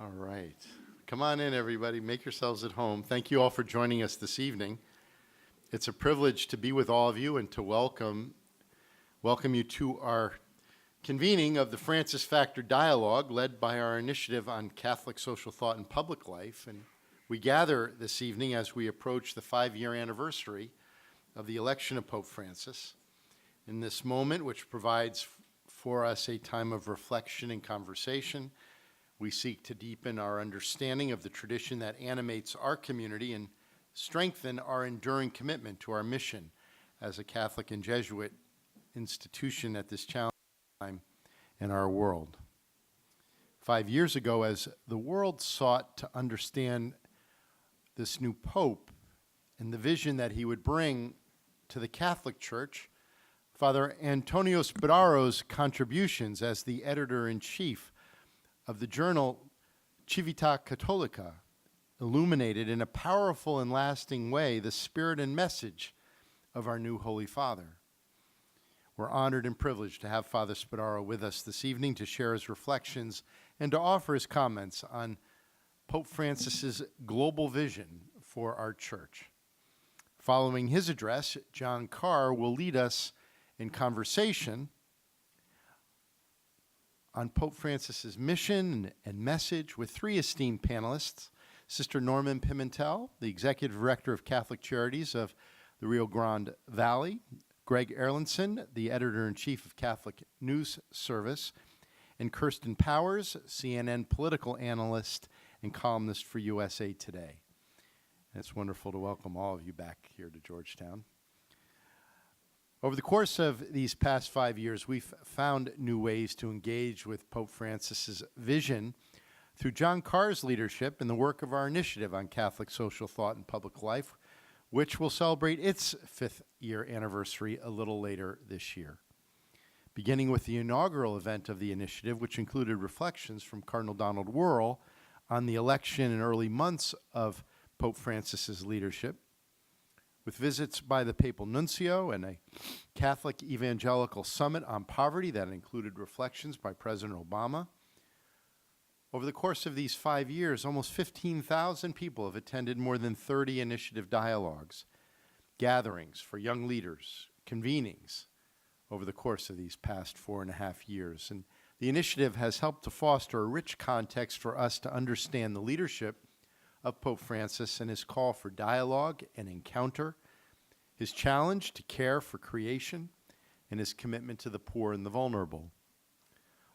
All right. Come on in, everybody. Make yourselves at home. Thank you all for joining us this evening. It's a privilege to be with all of you and to welcome you to our convening of the Francis Factor Dialogue led by our initiative on Catholic social thought and public life. And we gather this evening as we approach the 5-year anniversary of the election of Pope Francis. In this moment, which provides for us a time of reflection and conversation, we seek to deepen our understanding of the tradition that animates our community and strengthen our enduring commitment to our mission as a Catholic and Jesuit institution at this challenging time in our world. 5 years ago, as the world sought to understand this new Pope and the vision that he would bring to the Catholic Church, Father Antonio Spadaro's contributions as the editor-in-chief of the journal Civiltà Cattolica illuminated in a powerful and lasting way the spirit and message of our new Holy Father. We're honored and privileged to have Father Spadaro with us this evening to share his reflections and to offer his comments on Pope Francis's global vision for our church. Following his address, John Carr will lead us in conversation on Pope Francis's mission and message with 3 esteemed panelists: Sister Norman Pimentel, the Executive Director of Catholic Charities of the Rio Grande Valley; Greg Erlandson, the Editor-in-Chief of Catholic News Service; and Kirsten Powers, CNN political analyst and columnist for USA Today. And it's wonderful to welcome all of you back here to Georgetown. Over the course of these past 5 years, we've found new ways to engage with Pope Francis's vision through John Carr's leadership and the work of our initiative on Catholic social thought and public life, which will celebrate its 5th-year anniversary a little later this year. Beginning with the inaugural event of the initiative, which included reflections from Cardinal Donald Wuerl on the election and early months of Pope Francis's leadership, with visits by the Papal Nuncio and a Catholic Evangelical Summit on Poverty that included reflections by President Obama. Over the course of these 5 years, almost 15,000 people have attended more than 30 initiative dialogues, gatherings for young leaders, convenings over the course of these past 4.5 years. And the initiative has helped to foster a rich context for us to understand the leadership of Pope Francis and his call for dialogue and encounter, his challenge to care for creation, and his commitment to the poor and the vulnerable.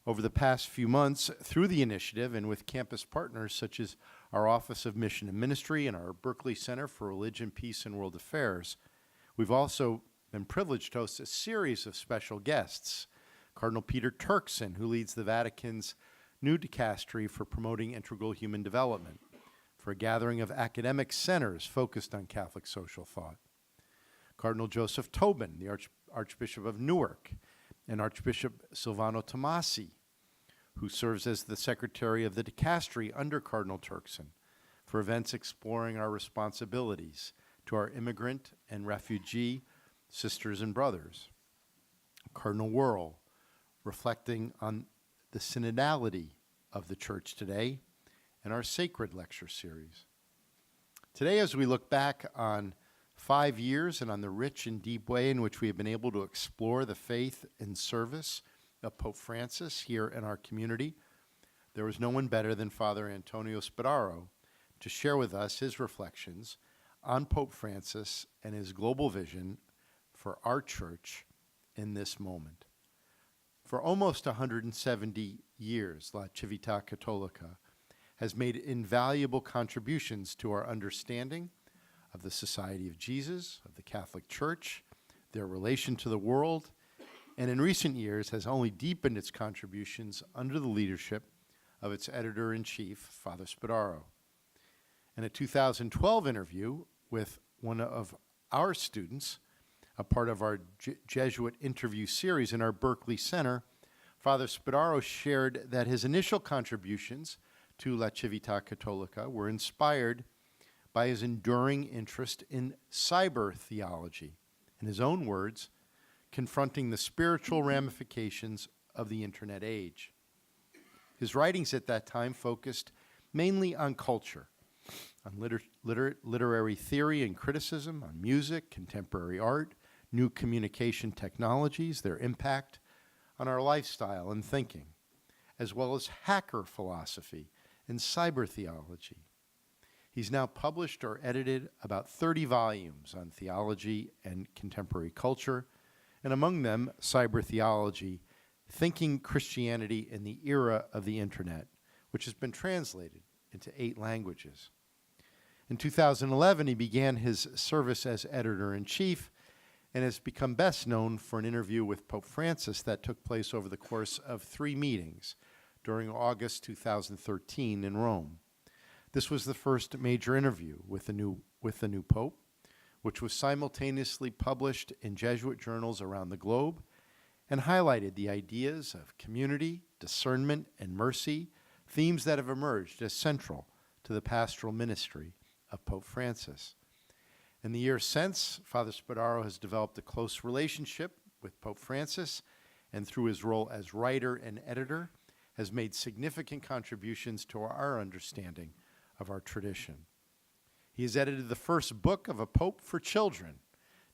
Over the past few months, through the initiative and with campus partners such as our Office of Mission and Ministry and our Berkeley Center for Religion, Peace, and World Affairs, we've also been privileged to host a series of special guests. Cardinal Peter Turkson, who leads the Vatican's new dicastery for promoting integral human development, for a gathering of academic centers focused on Catholic social thought. Cardinal Joseph Tobin, the Archbishop of Newark, and Archbishop Silvano Tomasi, who serves as the Secretary of the Dicastery under Cardinal Turkson, for events exploring our responsibilities to our immigrant and refugee sisters and brothers. Cardinal Wuerl, reflecting on the synodality of the Church today, and our Sacred Lecture Series. Today, as we look back on 5 years and on the rich and deep way in which we have been able to explore the faith and service of Pope Francis here in our community, there was no one better than Father Antonio Spadaro to share with us his reflections on Pope Francis and his global vision for our church in this moment. For almost 170 years, La Civiltà Cattolica has made invaluable contributions to our understanding of the Society of Jesus, of the Catholic Church, their relation to the world, and in recent years has only deepened its contributions under the leadership of its editor-in-chief, Father Spadaro. In a 2012 interview with one of our students, a part of our Jesuit interview series in our Berkeley Center, Father Spadaro shared that his initial contributions to La Civiltà Cattolica were inspired by his enduring interest in cyber theology. In his own words, confronting the spiritual ramifications of the internet age. His writings at that time focused mainly on culture, on literary theory and criticism, on music, contemporary art, new communication technologies, their impact on our lifestyle and thinking, as well as hacker philosophy and cyber theology. He's now published or edited about 30 volumes on theology and contemporary culture, and among them, Cyber Theology, Thinking Christianity in the Era of the Internet, which has been translated into 8 languages. In 2011, he began his service as editor-in-chief and has become best known for an interview with Pope Francis that took place over the course of 3 meetings during August 2013 in Rome. This was the first major interview with the new Pope, which was simultaneously published in Jesuit journals around the globe and highlighted the ideas of community, discernment, and mercy, themes that have emerged as central to the pastoral ministry of Pope Francis. In the years since, Father Spadaro has developed a close relationship with Pope Francis, and through his role as writer and editor, has made significant contributions to our understanding of our tradition. He has edited the first book of a Pope for children,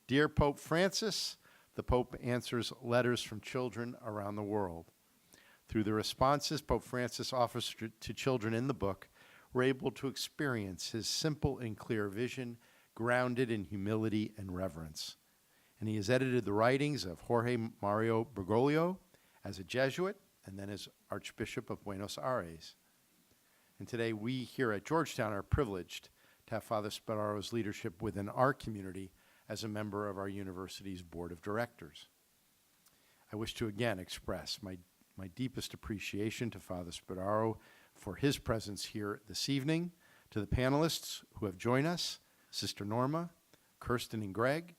Dear Pope Francis, the Pope answers letters from children around the world. Through the responses Pope Francis offers to children in the book, we're able to experience his simple and clear vision, grounded in humility and reverence. And he has edited the writings of Jorge Mario Bergoglio as a Jesuit and then as Archbishop of Buenos Aires. And today we here at Georgetown are privileged to have Father Spadaro's leadership within our community as a member of our university's board of directors. I wish to again express my deepest appreciation to Father Spadaro for his presence here this evening, to the panelists who have joined us, Sister Norma, Kirsten and Greg,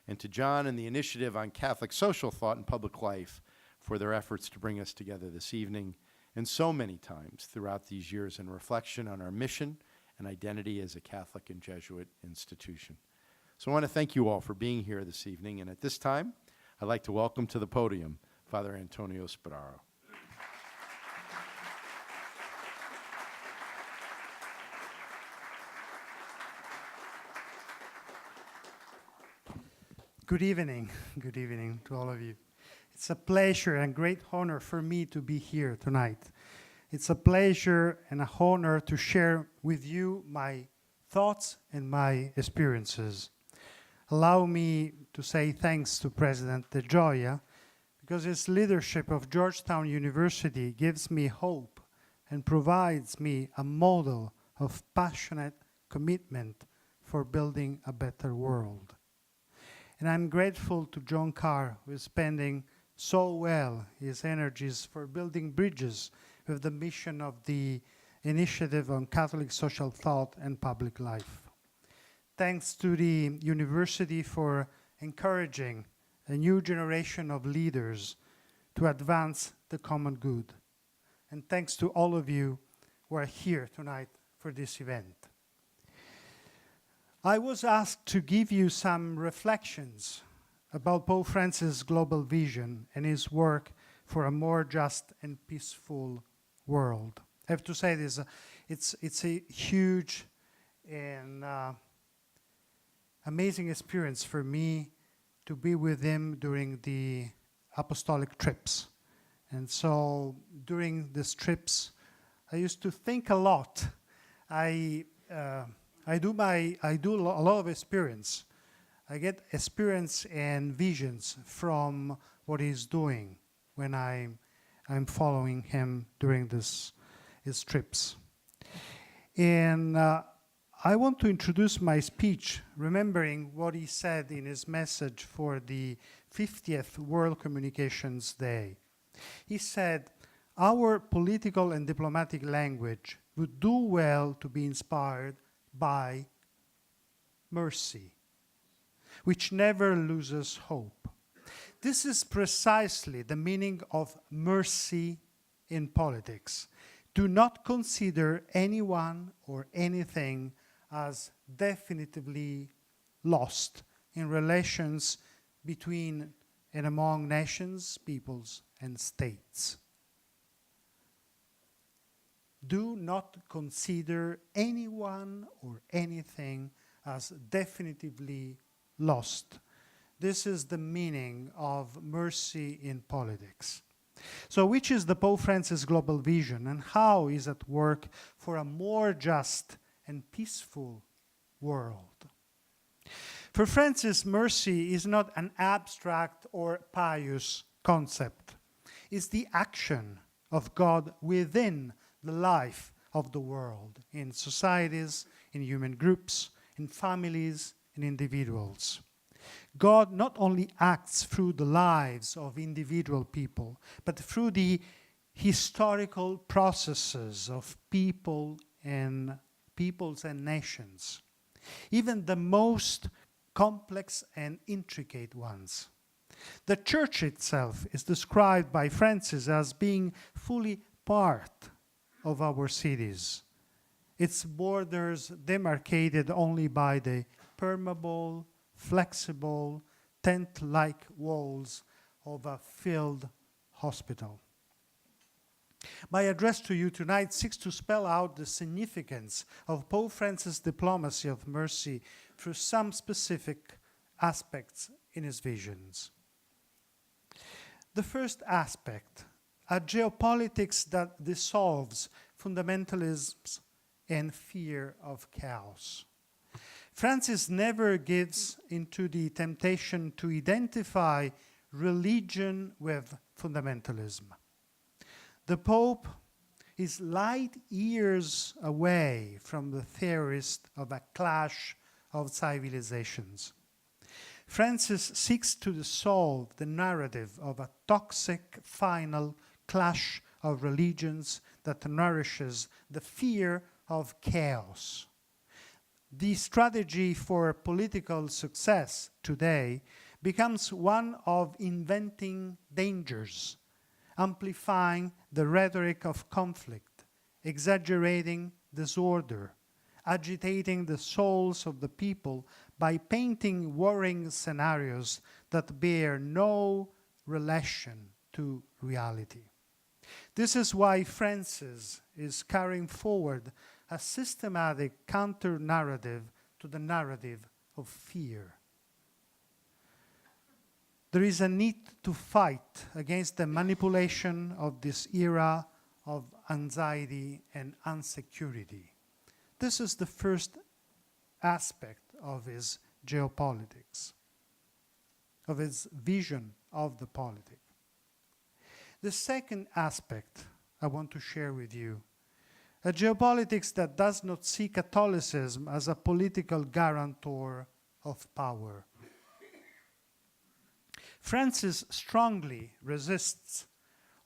and to John and the Initiative on Catholic Social Thought and Public Life for their efforts to bring us together this evening and so many times throughout these years in reflection on our mission and identity as a Catholic and Jesuit institution. So I want to thank you all for being here this evening, and at this time, I'd like to welcome to the podium Father Antonio Spadaro. Good evening to all of you. It's a pleasure and great honor for me to be here tonight. It's a pleasure and a honor to share with you my thoughts and my experiences. Allow me to say thanks to President De Gioia, because his leadership of Georgetown University gives me hope and provides me a model of passionate commitment for building a better world. And I'm grateful to John Carr, who is spending so well his energies for building bridges with the mission of the Initiative on Catholic Social Thought and Public Life. Thanks to the university for encouraging a new generation of leaders to advance the common good. And thanks to all of you who are here tonight for this event. I was asked to give you some reflections about Pope Francis' global vision and his work for a more just and peaceful world. I have to say this, it's a huge and amazing experience for me to be with him during the apostolic trips. And so during these trips, I used to think a lot. I do a lot of experience. I get experience and visions from what he's doing when I'm following him during his trips. And I want to introduce my speech remembering what he said in his message for the 50th World Communications Day. He said, "Our political and diplomatic language would do well to be inspired by mercy, which never loses hope." This is precisely the meaning of mercy in politics. Do not consider anyone or anything as definitively lost in relations between and among nations, peoples, and states. do not consider anyone or anything as definitively lost. This is the meaning of mercy in politics. So which is the Pope Francis global vision, and how is it work for a more just and peaceful world? For Francis, mercy is not an abstract or pious concept. It's the action of God within the life of the world, in societies, in human groups, in families, in individuals. God not only acts through the lives of individual people, but through the historical processes of peoples and nations, even the most complex and intricate ones. The Church itself is described by Francis as being fully part of our cities, its borders demarcated only by the permeable, flexible, tent-like walls of a filled hospital. My address to you tonight seeks to spell out the significance of Pope Francis' diplomacy of mercy through some specific aspects in his visions. The first aspect, a geopolitics that dissolves fundamentalisms and fear of chaos. Francis never gives into the temptation to identify religion with fundamentalism. The Pope is light years away from the theorist of a clash of civilizations. Francis seeks to dissolve the narrative of a toxic final clash of religions that nourishes the fear of chaos. The strategy for political success today becomes one of inventing dangers, amplifying the rhetoric of conflict, exaggerating disorder, agitating the souls of the people by painting worrying scenarios that bear no relation to reality. This is why Francis is carrying forward a systematic counter-narrative to the narrative of fear. There is a need to fight against the manipulation of this era of anxiety and insecurity. This is the first aspect of his geopolitics, of his vision of the politic. The second aspect I want to share with you, a geopolitics that does not see Catholicism as a political guarantor of power. Francis strongly resists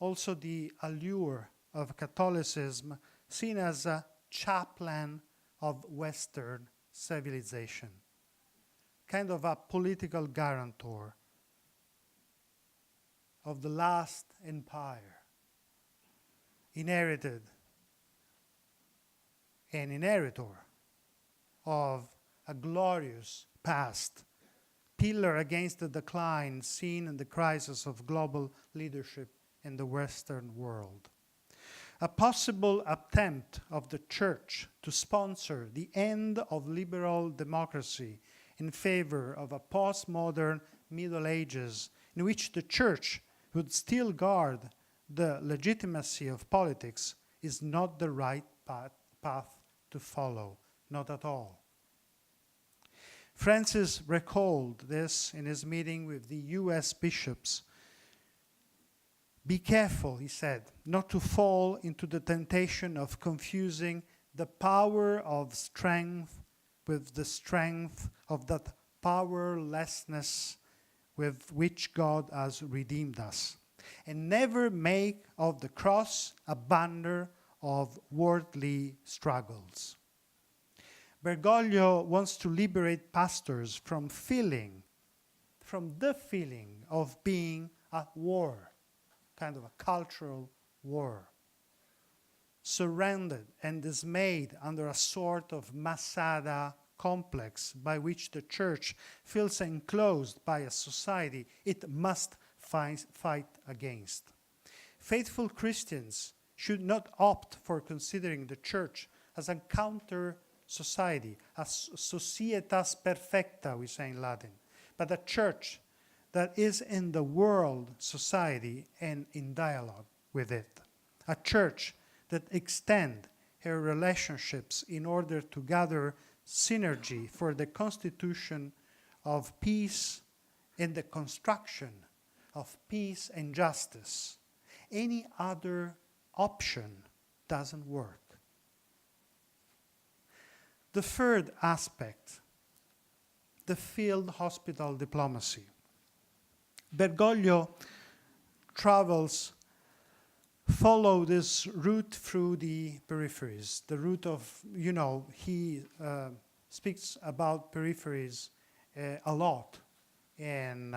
also the allure of Catholicism seen as a chaplain of Western civilization, kind of a political guarantor of the last empire, inherited and inheritor of a glorious past, pillar against the decline seen in the crisis of global leadership in the Western world. A possible attempt of the Church to sponsor the end of liberal democracy in favor of a postmodern Middle Ages in which the Church would still guard the legitimacy of politics is not the right path to follow, not at all. Francis recalled this in his meeting with the US bishops. Be careful, he said, not to fall into the temptation of confusing the power of strength with the strength of that powerlessness with which God has redeemed us. And never make of the cross a banner of worldly struggles. Bergoglio wants to liberate pastors from the feeling of being at war, kind of a cultural war, surrounded and dismayed under a sort of Masada complex by which the Church feels enclosed by a society it must fight against. Faithful Christians should not opt for considering the church as a counter society, as societas perfecta, we say in Latin, but a church that is in the world society and in dialogue with it. A church that extends her relationships in order to gather synergy for the constitution of peace and the construction of peace and justice. Any other option doesn't work. The third aspect, the field hospital diplomacy. Bergoglio follow this route through the peripheries, the route of, he speaks about peripheries a lot. And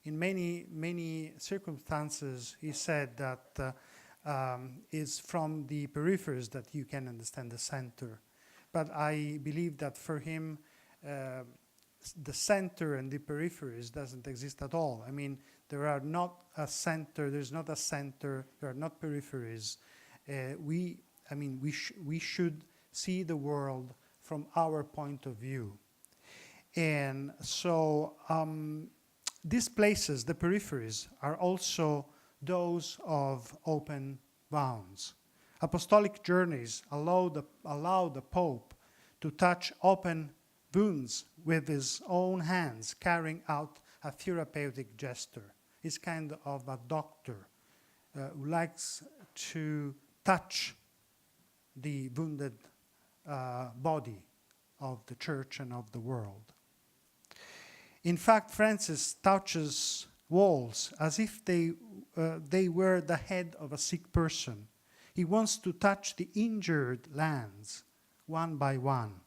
in many circumstances, he said that it's from the peripheries that you can understand the center. But I believe that for him, the center and the peripheries doesn't exist at all. I mean, there's not a center, there are not peripheries. We should see the world from our point of view. And so these places, the peripheries, are also those of open wounds. Apostolic journeys allow the Pope to touch open wounds with his own hands, carrying out a therapeutic gesture. He's kind of a doctor who likes to touch the wounded body of the church and of the world. In fact, Francis touches walls as if they were the head of a sick person. He wants to touch the injured lands one by one.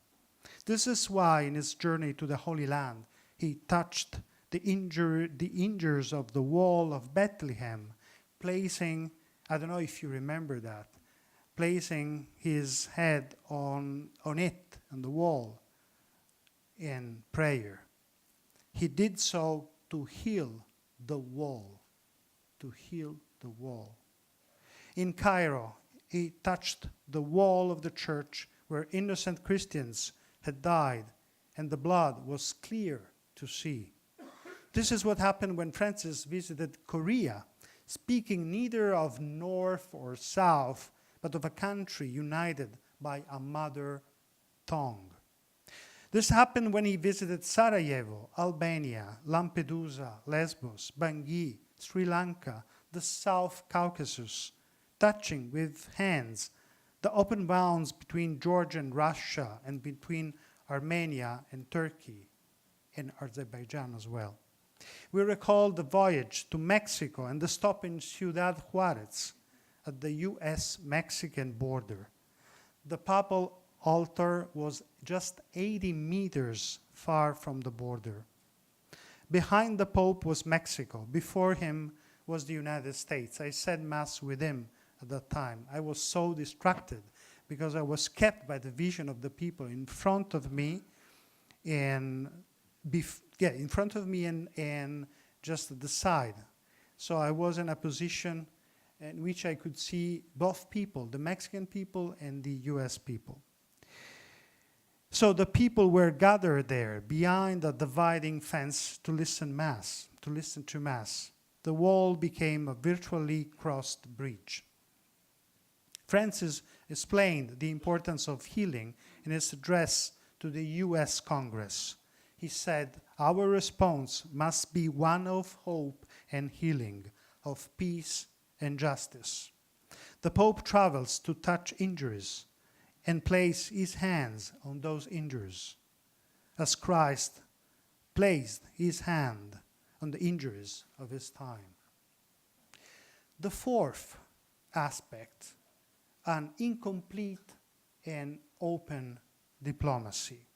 This is why in his journey to the Holy Land, he touched the injuries of the wall of Bethlehem, placing, I don't know if you remember that, placing his head on it, on the wall, in prayer. He did so to heal the wall, In Cairo, he touched the wall of the church where innocent Christians had died, and the blood was clear to see. This is what happened when Francis visited Korea, speaking neither of north or south, but of a country united by a mother tongue. This happened when he visited Sarajevo, Albania, Lampedusa, Lesbos, Bangui, Sri Lanka, the South Caucasus, touching with hands the open wounds between Georgia and Russia and between Armenia and Turkey and Azerbaijan as well. We recall the voyage to Mexico and the stop in Ciudad Juarez at the US-Mexican border. The papal altar was just 80 meters far from the border. Behind the Pope was Mexico. Before him was the United States. I said Mass with him at that time. I was so distracted because I was kept by the vision of the people in front of me and just at the side. So I was in a position in which I could see both people, the Mexican people and the US people. So the people were gathered there behind a dividing fence to listen to Mass. The wall became a virtually crossed bridge. Francis explained the importance of healing in his address to the US Congress. He said, "Our response must be one of hope and healing, of peace and justice." The Pope travels to touch injuries and place his hands on those injuries, as Christ placed his hand on the injuries of his time. The fourth aspect, an incomplete and open diplomacy.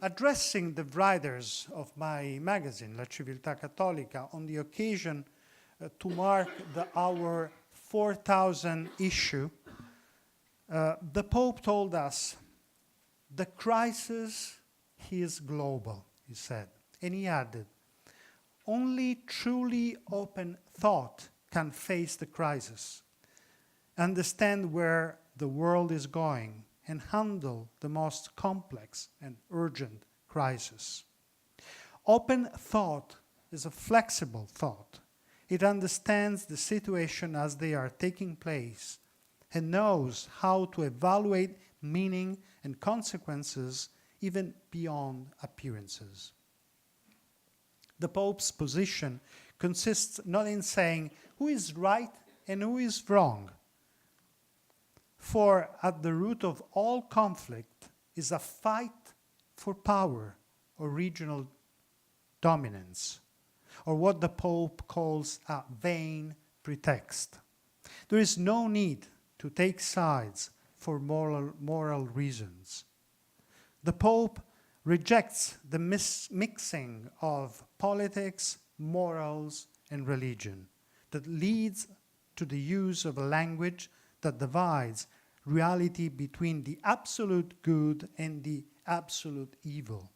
Addressing the writers of my magazine, La Civiltà Cattolica, on the occasion to mark our 4,000th issue, the Pope told us, "The crisis is global," he said. And he added, "Only truly open thought can face the crisis. understand where the world is going, and handle the most complex and urgent crisis. Open thought is a flexible thought. It understands the situation as they are taking place and knows how to evaluate meaning and consequences even beyond appearances. The Pope's position consists not in saying who is right and who is wrong, for at the root of all conflict is a fight for power or regional dominance, or what the Pope calls a vain pretext. There is no need to take sides for moral reasons. The Pope rejects the mixing of politics, morals, and religion that leads to the use of a language that divides reality between the absolute good and the absolute evil.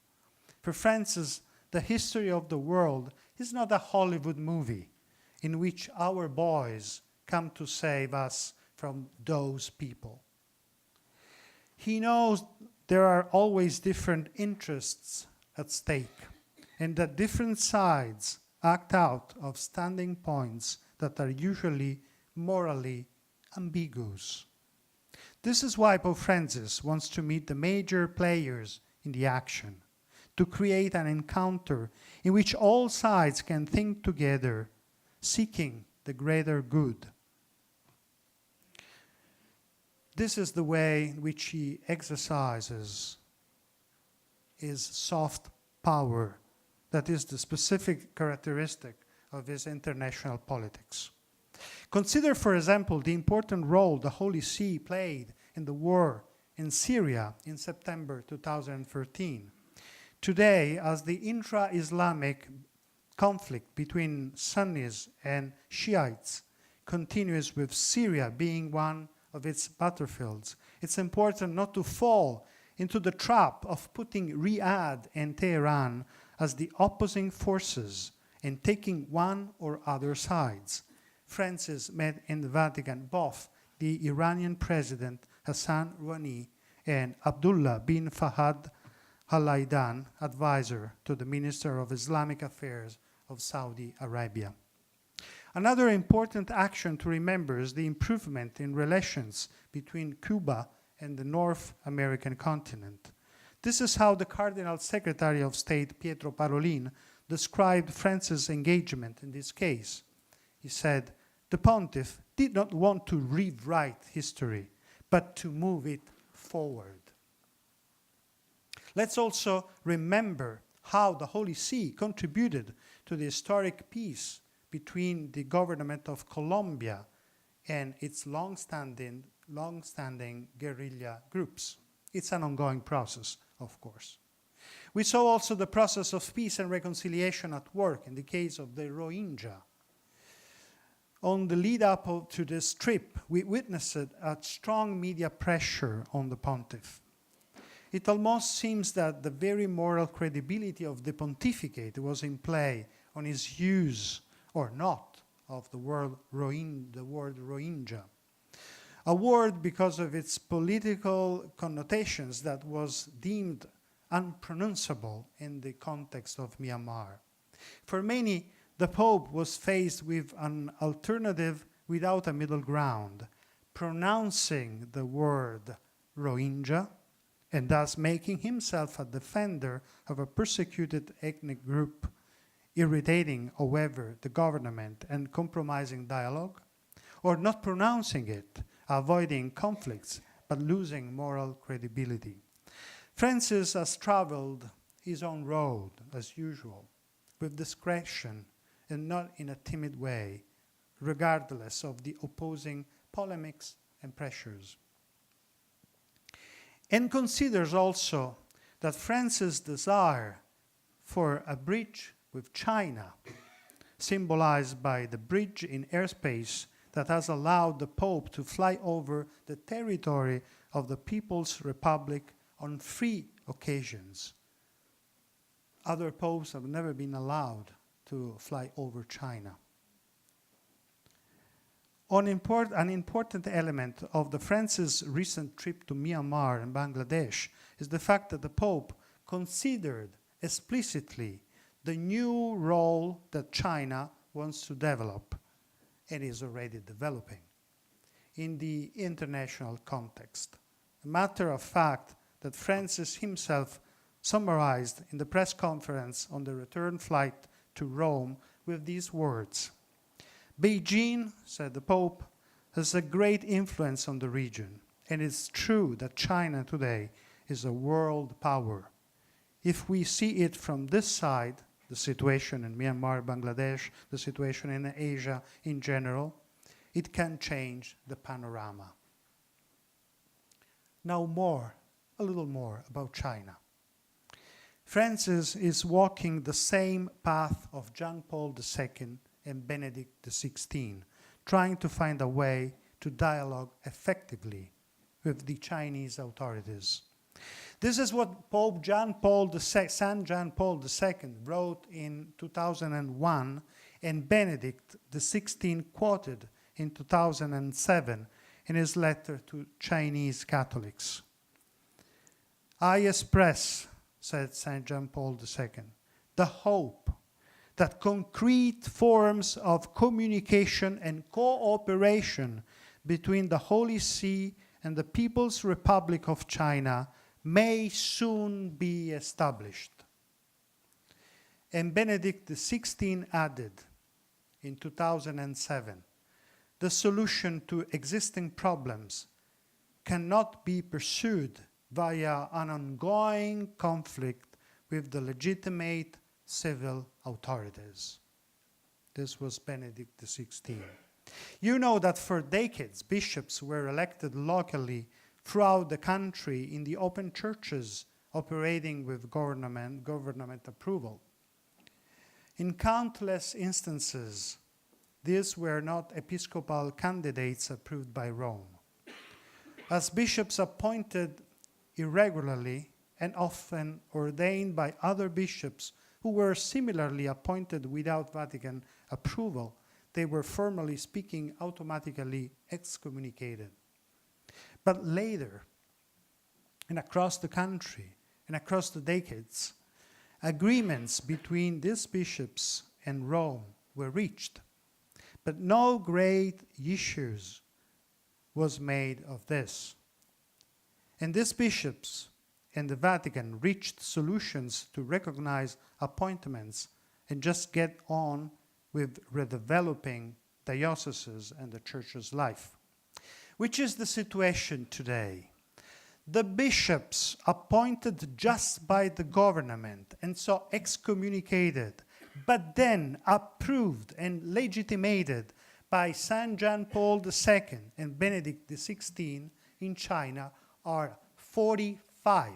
For Francis, the history of the world is not a Hollywood movie in which our boys come to save us from those people. He knows there are always different interests at stake, and that different sides act out of standing points that are usually morally ambiguous. This is why Pope Francis wants to meet the major players in the action, to create an encounter in which all sides can think together, seeking the greater good. This is the way in which he exercises his soft power, that is the specific characteristic of his international politics. Consider, for example, the important role the Holy See played in the war in Syria in September 2013. Today, as the intra-Islamic conflict between Sunnis and Shiites continues, with Syria being one of its battlefields, it's important not to fall into the trap of putting Riyadh and Tehran as the opposing forces and taking one or other sides. Francis met in the Vatican both the Iranian President Hassan Rouhani and Abdullah bin Fahad Al-Aidan, advisor to the Minister of Islamic Affairs of Saudi Arabia. Another important action to remember is the improvement in relations between Cuba and the North American continent. This is how the Cardinal Secretary of State, Pietro Parolin, described Francis' engagement in this case. He said, "The Pontiff did not want to rewrite history, but to move it forward." Let's also remember how the Holy See contributed to the historic peace between the government of Colombia and its long-standing guerrilla groups. It's an ongoing process, of course. We saw also the process of peace and reconciliation at work in the case of the Rohingya. On the lead up to this trip, we witnessed a strong media pressure on the Pontiff. It almost seems that the very moral credibility of the pontificate was in play on his use or not of the word Rohingya. A word, because of its political connotations, that was deemed unpronounceable in the context of Myanmar. For many, the Pope was faced with an alternative without a middle ground, pronouncing the word Rohingya, and thus making himself a defender of a persecuted ethnic group, irritating, however, the government and compromising dialogue, or not pronouncing it, avoiding conflicts, but losing moral credibility. Francis has traveled his own road, as usual, with discretion and not in a timid way, regardless of the opposing polemics and pressures. And considers also that Francis' desire for a bridge with China, symbolized by the bridge in airspace that has allowed the Pope to fly over the territory of the People's Republic on 3 occasions. Other popes have never been allowed to fly over China. An important element of the Francis' recent trip to Myanmar and Bangladesh is the fact that the Pope considered explicitly the new role that China wants to develop and is already developing in the international context. A matter of fact that Francis himself summarized in the press conference on the return flight to Rome with these words: "Beijing," said the Pope, "has a great influence on the region, and it's true that China today is a world power. If we see it from this side, the situation in Myanmar, Bangladesh, the situation in Asia in general, it can change the panorama." Now a little more about China. Francis is walking the same path of John Paul II and Benedict XVI, trying to find a way to dialogue effectively with the Chinese authorities. This is what Pope St. John Paul II wrote in 2001 and Benedict XVI quoted in 2007 in his letter to Chinese Catholics. "I express," said St. John Paul II, "the hope that concrete forms of communication and cooperation between the Holy See and the People's Republic of China may soon be established." And Benedict XVI added in 2007, "The solution to existing problems cannot be pursued via an ongoing conflict with the legitimate civil authorities." This was Benedict XVI. You know that for decades, bishops were elected locally throughout the country in the open churches operating with government approval. In countless instances, these were not episcopal candidates approved by Rome. As bishops appointed irregularly and often ordained by other bishops who were similarly appointed without Vatican approval, they were formally speaking automatically excommunicated. But later, and across the country, and across the decades, agreements between these bishops and Rome were reached. But no great issues was made of this. And these bishops and the Vatican reached solutions to recognize appointments and just get on with redeveloping dioceses and the church's life. Which is the situation today. The bishops appointed just by the government and so excommunicated, but then approved and legitimated by St. John Paul II and Benedict XVI in China are 45.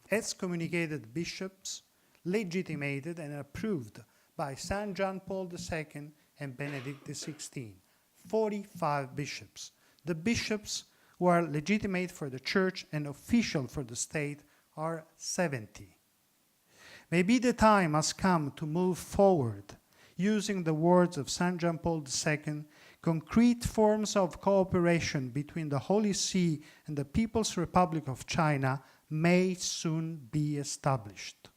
Excommunicated bishops, legitimated and approved by St. John Paul II and Benedict XVI. 45 bishops. The bishops who are legitimate for the church and official for the state are 70. Maybe the time has come to move forward, using the words of St. John Paul II, concrete forms of cooperation between the Holy See and the People's Republic of China may soon be established.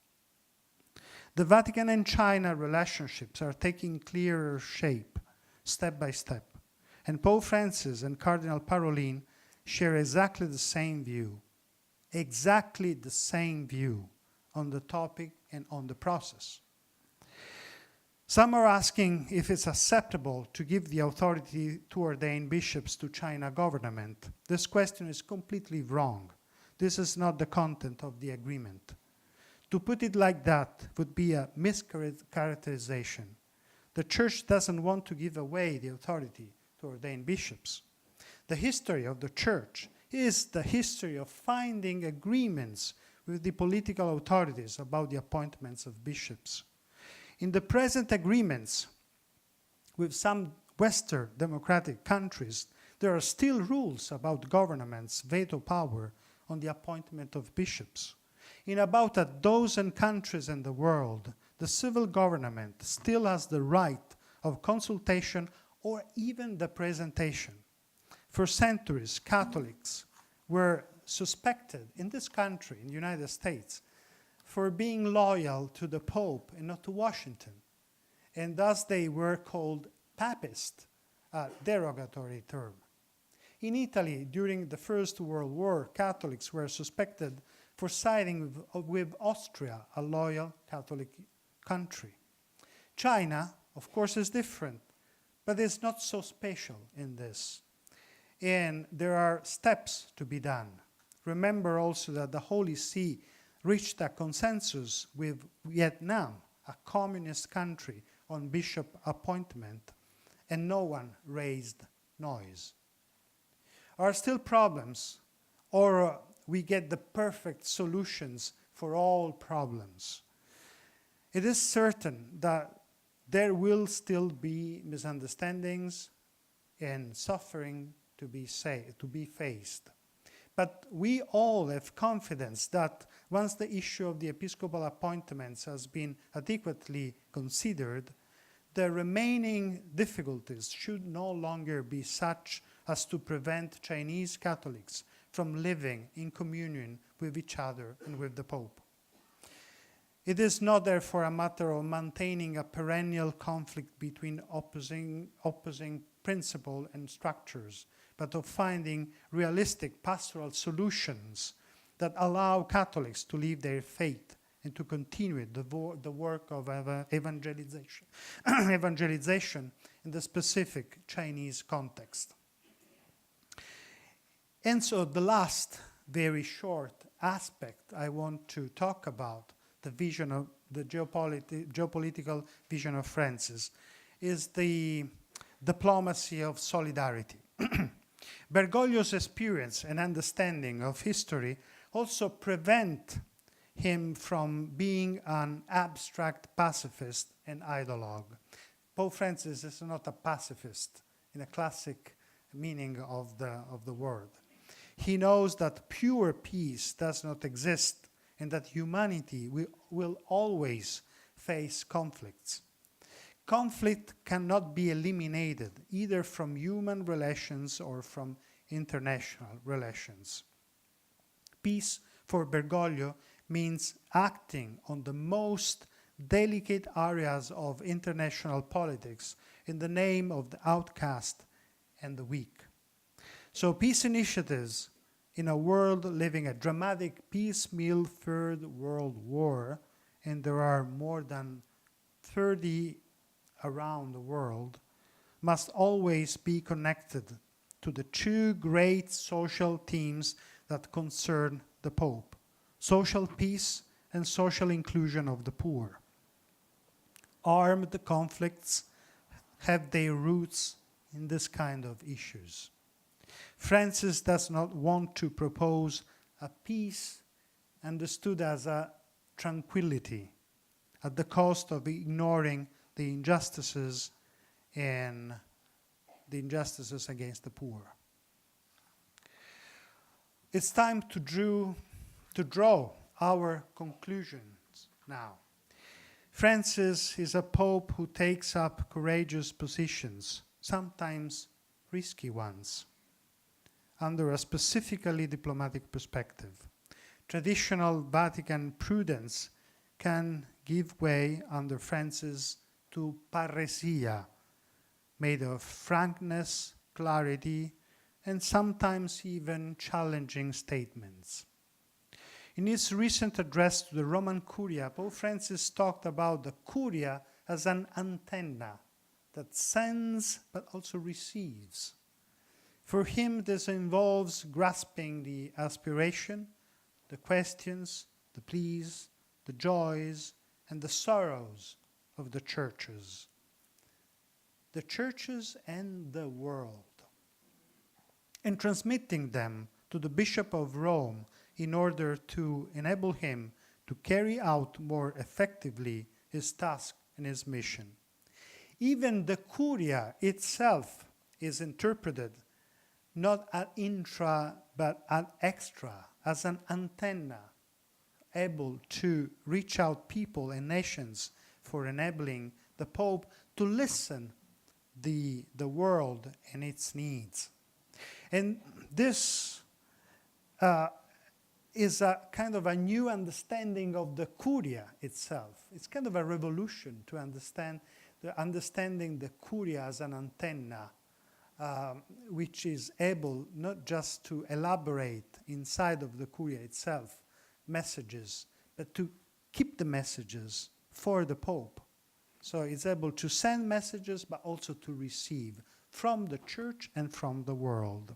The Vatican and China relationships are taking clearer shape, step by step, and Pope Francis and Cardinal Parolin share exactly the same view on the topic and on the process. Some are asking if it's acceptable to give the authority to ordain bishops to China government. This question is completely wrong. This is not the content of the agreement. To put it like that would be a mischaracterization. The Church doesn't want to give away the authority to ordain bishops. The history of the Church is the history of finding agreements with the political authorities about the appointments of bishops. In the present agreements with some Western democratic countries, there are still rules about government's veto power on the appointment of bishops. In about a dozen countries in the world, the civil government still has the right of consultation or even the presentation. For centuries, Catholics were suspected in this country, in the United States, for being loyal to the Pope and not to Washington. And thus they were called Papist, a derogatory term. In Italy, during the First World War, Catholics were suspected for siding with Austria, a loyal Catholic country. China, of course, is different, but it's not so special in this. And there are steps to be done. Remember also that the Holy See reached a consensus with Vietnam, a communist country, on bishop appointment, and no one raised noise. Are still problems, or we get the perfect solutions for all problems? It is certain that there will still be misunderstandings and suffering to be faced. But we all have confidence that once the issue of the episcopal appointments has been adequately considered, the remaining difficulties should no longer be such as to prevent Chinese Catholics from living in communion with each other and with the Pope. It is not therefore a matter of maintaining a perennial conflict between opposing principles and structures, but of finding realistic pastoral solutions that allow Catholics to live their faith and to continue the work of evangelization in the specific Chinese context. And so the last very short aspect I want to talk about, the vision of the geopolitical vision of Francis, is the diplomacy of solidarity. Bergoglio's experience and understanding of history also prevent him from being an abstract pacifist and ideologue. Pope Francis is not a pacifist in a classic meaning of the word. He knows that pure peace does not exist and that humanity will always face conflicts. Conflict cannot be eliminated either from human relations or from international relations. Peace for Bergoglio means acting on the most delicate areas of international politics in the name of the outcast and the weak. So peace initiatives in a world living a dramatic piecemeal Third World War, and there are more than 30 around the world, must always be connected to the two great social themes that concern the Pope: social peace and social inclusion of the poor. Armed conflicts have their roots in this kind of issues. Francis does not want to propose a peace understood as a tranquility at the cost of ignoring the injustices and the injustices against the poor. It's time to draw our conclusions now. Francis is a pope who takes up courageous positions, sometimes risky ones, under a specifically diplomatic perspective. Traditional Vatican prudence can give way under Francis to paresia, made of frankness, clarity, and sometimes even challenging statements. In his recent address to the Roman Curia, Pope Francis talked about the Curia as an antenna that sends but also receives. For him, this involves grasping the aspiration, the questions, the pleas, the joys, and the sorrows of the churches and the world, and transmitting them to the Bishop of Rome in order to enable him to carry out more effectively his task and his mission. Even the Curia itself is interpreted not ad intra but ad extra, as an antenna able to reach out people and nations for enabling the Pope to listen the world and its needs. And this is a kind of a new understanding of the Curia itself. It's kind of a revolution to understanding the Curia as an antenna, which is able not just to elaborate inside of the Curia itself messages, but to keep the messages for the Pope. So it's able to send messages, but also to receive from the Church and from the world.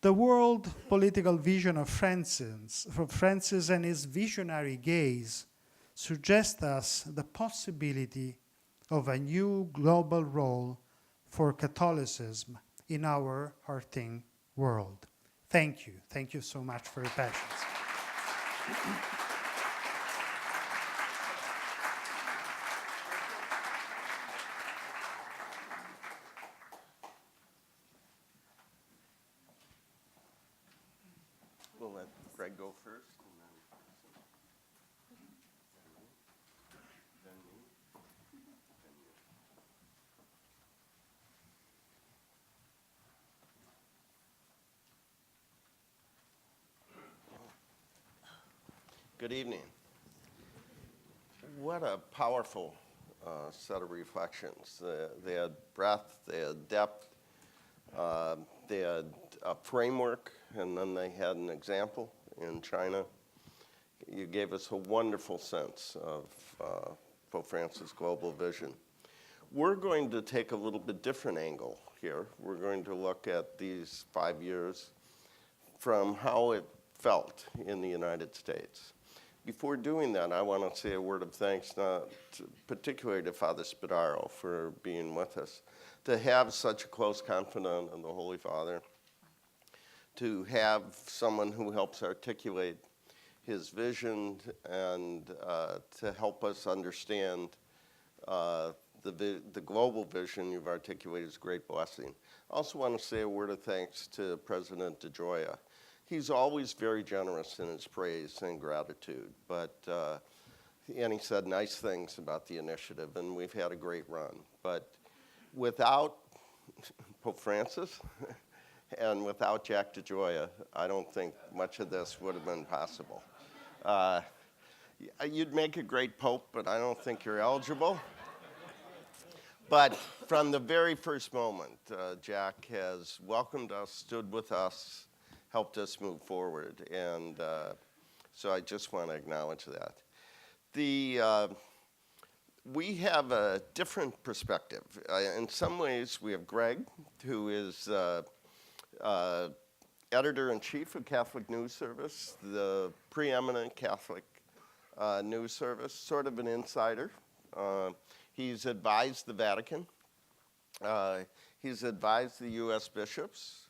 The world political vision of Francis and his visionary gaze suggest us the possibility of a new global role for Catholicism in our hurting world. Thank you. Thank you so much for your patience. We'll let Greg go first. Then me. Good evening. What a powerful set of reflections. They had breadth, they had depth, they had a framework, and then they had an example in China. You gave us a wonderful sense of Pope Francis' global vision. We're going to take a little bit different angle here. We're going to look at these 5 years from how it felt in the United States. Before doing that, I want to say a word of thanks, particularly to Father Spadaro for being with us. To have such a close confidant in the Holy Father, to have someone who helps articulate his vision and to help us understand the global vision you've articulated is a great blessing. I also want to say a word of thanks to President DeGioia. He's always very generous in his praise and gratitude, and he said nice things about the initiative, and we've had a great run. But without Pope Francis and without Jack DeGioia, I don't think much of this would have been possible. You'd make a great pope, but I don't think you're eligible. But from the very first moment, Jack has welcomed us, stood with us, helped us move forward, and so I just want to acknowledge that. We have a different perspective. In some ways, we have Greg, who is editor-in-chief of Catholic News Service, the preeminent Catholic news service, sort of an insider. He's advised the Vatican. He's advised the U.S. bishops.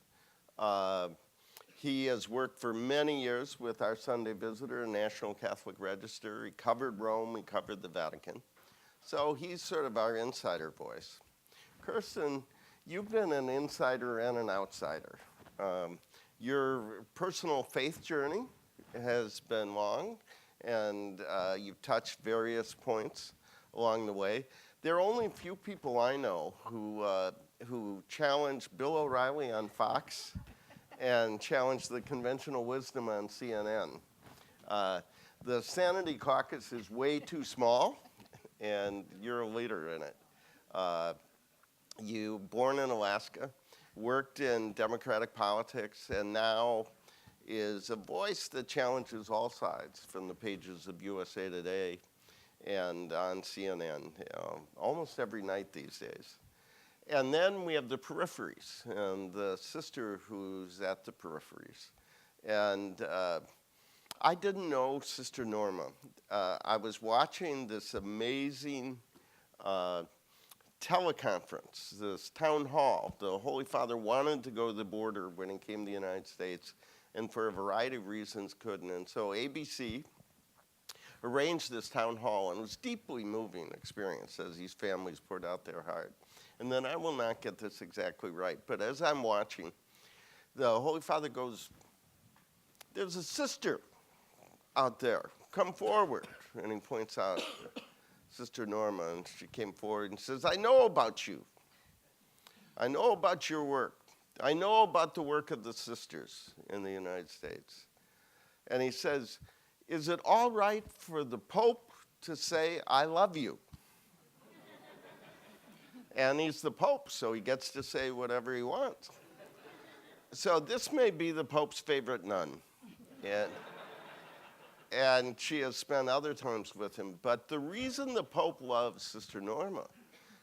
He has worked for many years with our Sunday Visitor, National Catholic Register. He covered Rome, he covered the Vatican. So he's sort of our insider voice. Kirsten, you've been an insider and an outsider. Your personal faith journey has been long, and you've touched various points along the way. There are only a few people I know who challenged Bill O'Reilly on Fox and challenged the conventional wisdom on CNN. The Sanity Caucus is way too small, and you're a leader in it. You born in Alaska, worked in democratic politics, and now is a voice that challenges all sides from the pages of USA Today and on CNN, almost every night these days. And then we have the peripheries, and the sister who's at the peripheries. And I didn't know Sister Norma. I was watching this amazing teleconference, this town hall. The Holy Father wanted to go to the border when he came to the United States, and for a variety of reasons couldn't. And so ABC arranged this town hall, and it was a deeply moving experience as these families poured out their heart. And then I will not get this exactly right, but as I'm watching, the Holy Father goes, "There's a sister out there, come forward." And he points out Sister Norma, and she came forward and says, "I know about you. I know about your work. I know about the work of the sisters in the United States. And he says, is it all right for the Pope to say, I love you? And he's the Pope, so he gets to say whatever he wants. So this may be the Pope's favorite nun. And she has spent other times with him. But the reason the Pope loves Sister Norma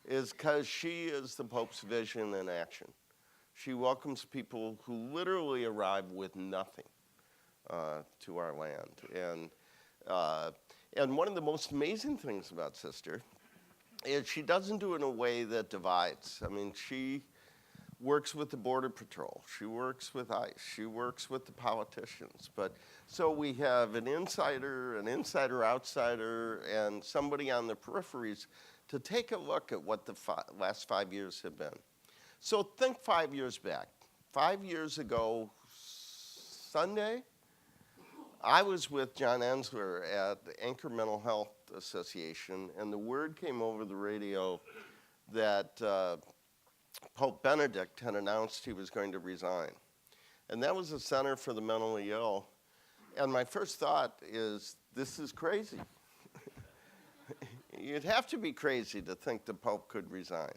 is because she is the Pope's vision in action. She welcomes people who literally arrive with nothing to our land. And one of the most amazing things about Sister is she doesn't do it in a way that divides. I mean, she works with the Border Patrol. She works with ICE. She works with the politicians. So we have an insider, outsider, and somebody on the peripheries to take a look at what the last 5 years have been. So think 5 years back. 5 years ago, Sunday, I was with John Ensler at the Anchor Mental Health Association, and the word came over the radio that Pope Benedict had announced he was going to resign. And that was the Center for the Mentally Ill. And my first thought is, this is crazy. You'd have to be crazy to think the Pope could resign.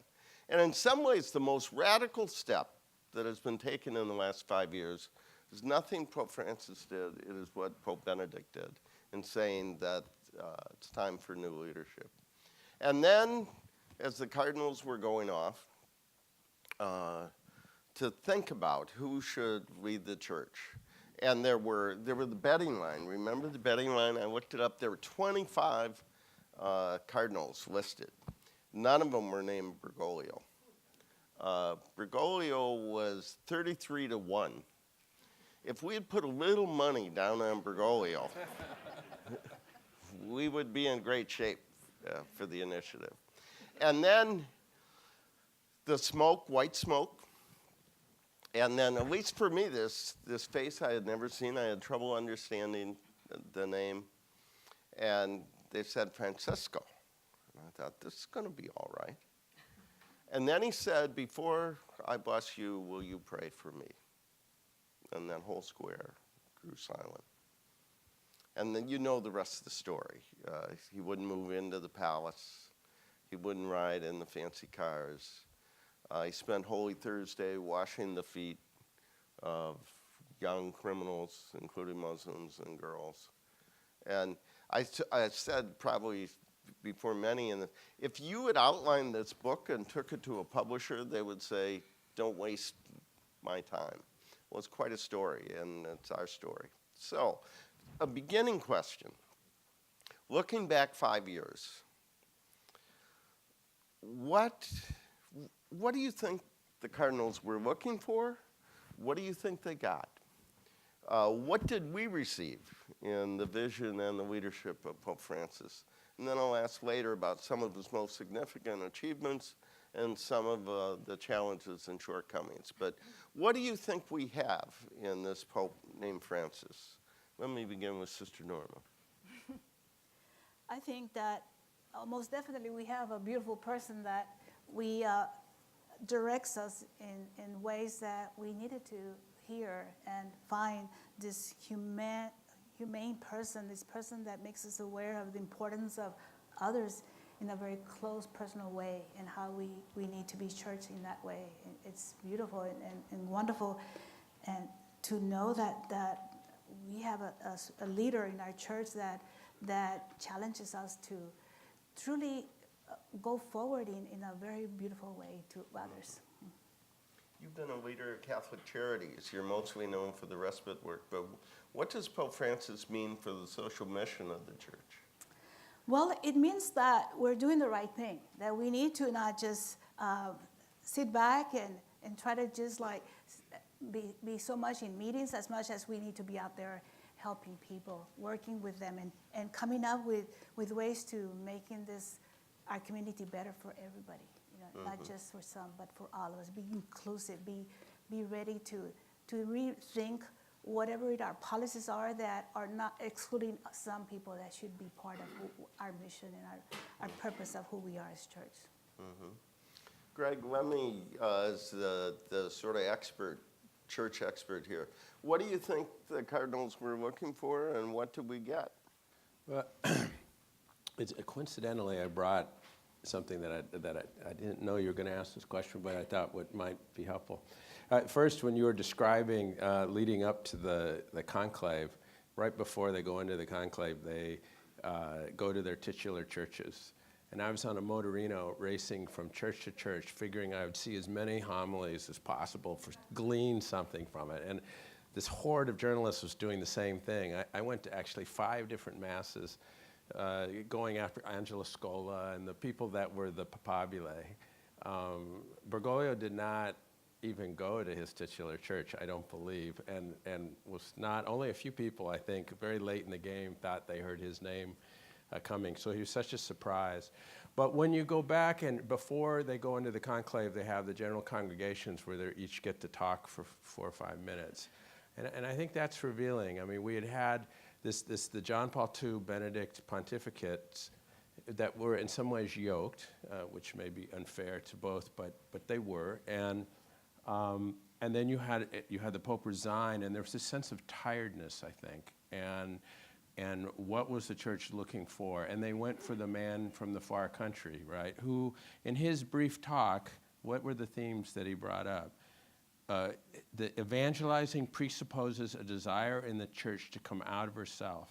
And in some ways, the most radical step that has been taken in the last 5 years is nothing Pope Francis did. It is what Pope Benedict did in saying that it's time for new leadership. And then, as the cardinals were going off, to think about who should lead the church. And there were the betting line. Remember the betting line? I looked it up. There were 25 cardinals listed. None of them were named Bergoglio. Bergoglio was 33-1. If we had put a little money down on Bergoglio, we would be in great shape for the initiative. And then the smoke, white smoke. And then, at least for me, this face I had never seen. I had trouble understanding the name. And they said Francisco. And I thought, this is going to be all right. And then he said, before I bless you, will you pray for me? And that whole square grew silent. And then you know the rest of the story. He wouldn't move into the palace. He wouldn't ride in the fancy cars. He spent Holy Thursday washing the feet of young criminals, including Muslims and girls. And I said probably before many, if you had outlined this book and took it to a publisher, they would say, don't waste my time. Well, it's quite a story, and it's our story. So, a beginning question. Looking back 5 years, what do you think the cardinals were looking for? What do you think they got? What did we receive in the vision and the leadership of Pope Francis? And then I'll ask later about some of his most significant achievements and some of the challenges and shortcomings. But what do you think we have in this Pope named Francis? Let me begin with Sister Norma. I think that most definitely we have a beautiful person that we directs us in ways that we needed to hear and find this humane person, this person that makes us aware of the importance of others in a very close, personal way, and how we need to be church in that way. It's beautiful and wonderful, and to know that we have a leader in our church that challenges us to truly go forward in a very beautiful way to others. You've been a leader of Catholic Charities. You're mostly known for the respite work, but what does Pope Francis mean for the social mission of the church? Well, it means that we're doing the right thing, that we need to not just sit back and try to just like be so much in meetings as much as we need to be out there helping people, working with them, and coming up with ways to making our community better for everybody. Not just for some, but for all of us. Be inclusive, be ready to rethink whatever our policies are that are not excluding some people that should be part of our mission and our purpose of who we are as church. Greg, let me, as the sort of church expert here, what do you think the cardinals were looking for, and what did we get? Well, coincidentally, I brought something that I didn't know you were going to ask this question, but I thought what might be helpful. First, when you were describing leading up to the conclave, right before they go into the conclave, they go to their titular churches. And I was on a motorino racing from church to church, figuring I would see as many homilies as possible to glean something from it. And this horde of journalists was doing the same thing. I went to actually 5 different masses, going after Angela Scola and the people that were the papabile. Bergoglio did not even go to his titular church, I don't believe, and was not, only a few people, I think, very late in the game thought they heard his name coming. So he was such a surprise. But when you go back, and before they go into the conclave, they have the general congregations where they each get to talk for 4 or 5 minutes. And I think that's revealing. I mean, we had the John Paul II Benedict pontificates that were in some ways yoked, which may be unfair to both, but they were. And then you had the Pope resign, and there was this sense of tiredness, I think. And what was the church looking for? And they went for the man from the far country, right? Who, in his brief talk, what were the themes that he brought up? The evangelizing presupposes a desire in the church to come out of herself.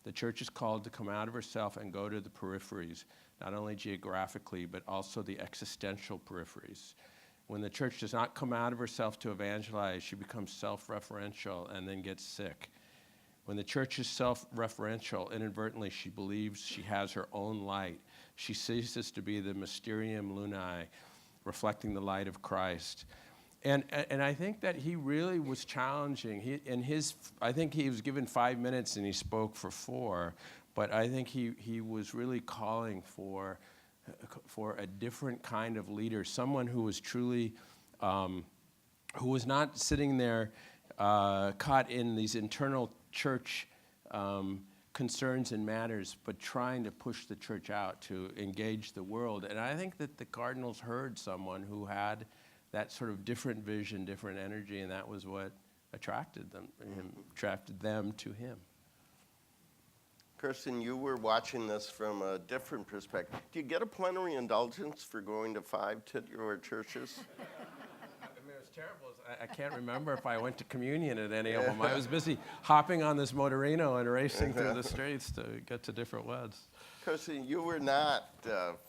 The church is called to come out of herself and go to the peripheries, not only geographically, but also the existential peripheries. When the church does not come out of herself to evangelize, she becomes self-referential and then gets sick. When the church is self-referential, inadvertently she believes she has her own light. She ceases to be the mysterium lunae, reflecting the light of Christ. And I think that he really was challenging. I think he was given 5 minutes and he spoke for 4, but I think he was really calling for a different kind of leader, someone who was truly, who was not sitting there caught in these internal church concerns and matters, but trying to push the church out to engage the world. And I think that the cardinals heard someone who had that sort of different vision, different energy, and that was what attracted them to him. Kirsten, you were watching this from a different perspective. Do you get a plenary indulgence for going to 5 titular churches? I mean, it was terrible. I can't remember if I went to communion at any of them. I was busy hopping on this motorino and racing through the streets to get to different weds. Kirsten, you were not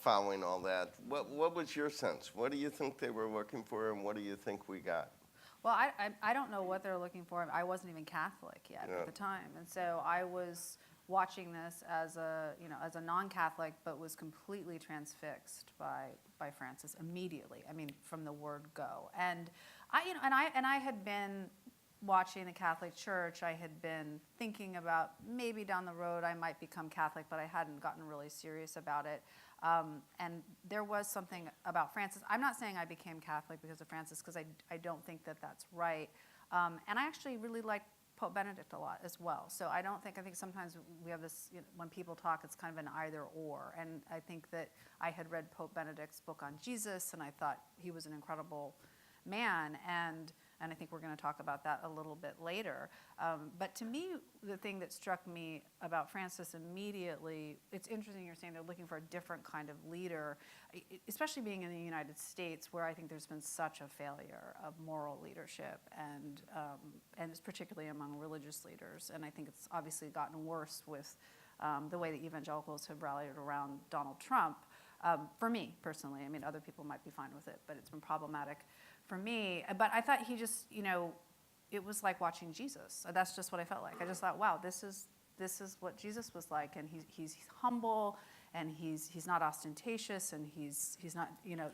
following all that. What was your sense? What do you think they were looking for, and what do you think we got? Well, I don't know what they're looking for. I wasn't even Catholic yet at the time, and so I was watching this as a non-Catholic, but was completely transfixed by Francis immediately. I mean, from the word go. And I had been watching the Catholic Church. I had been thinking about maybe down the road I might become Catholic, but I hadn't gotten really serious about it. And there was something about Francis. I'm not saying I became Catholic because of Francis, because I don't think that that's right. And I actually really like Pope Benedict a lot as well. So I think sometimes we have this, when people talk, it's kind of an either or. And I think that I had read Pope Benedict's book on Jesus, and I thought he was an incredible man. And I think we're going to talk about that a little bit later. But to me, the thing that struck me about Francis immediately, it's interesting you're saying they're looking for a different kind of leader, especially being in the United States, where I think there's been such a failure of moral leadership, and it's particularly among religious leaders. And I think it's obviously gotten worse with the way that evangelicals have rallied around Donald Trump. For me, personally, I mean, other people might be fine with it, but it's been problematic for me. But I thought he just, it was like watching Jesus. That's just what I felt like. I just thought, wow, this is what Jesus was like, and he's humble, and he's not ostentatious, and he's not,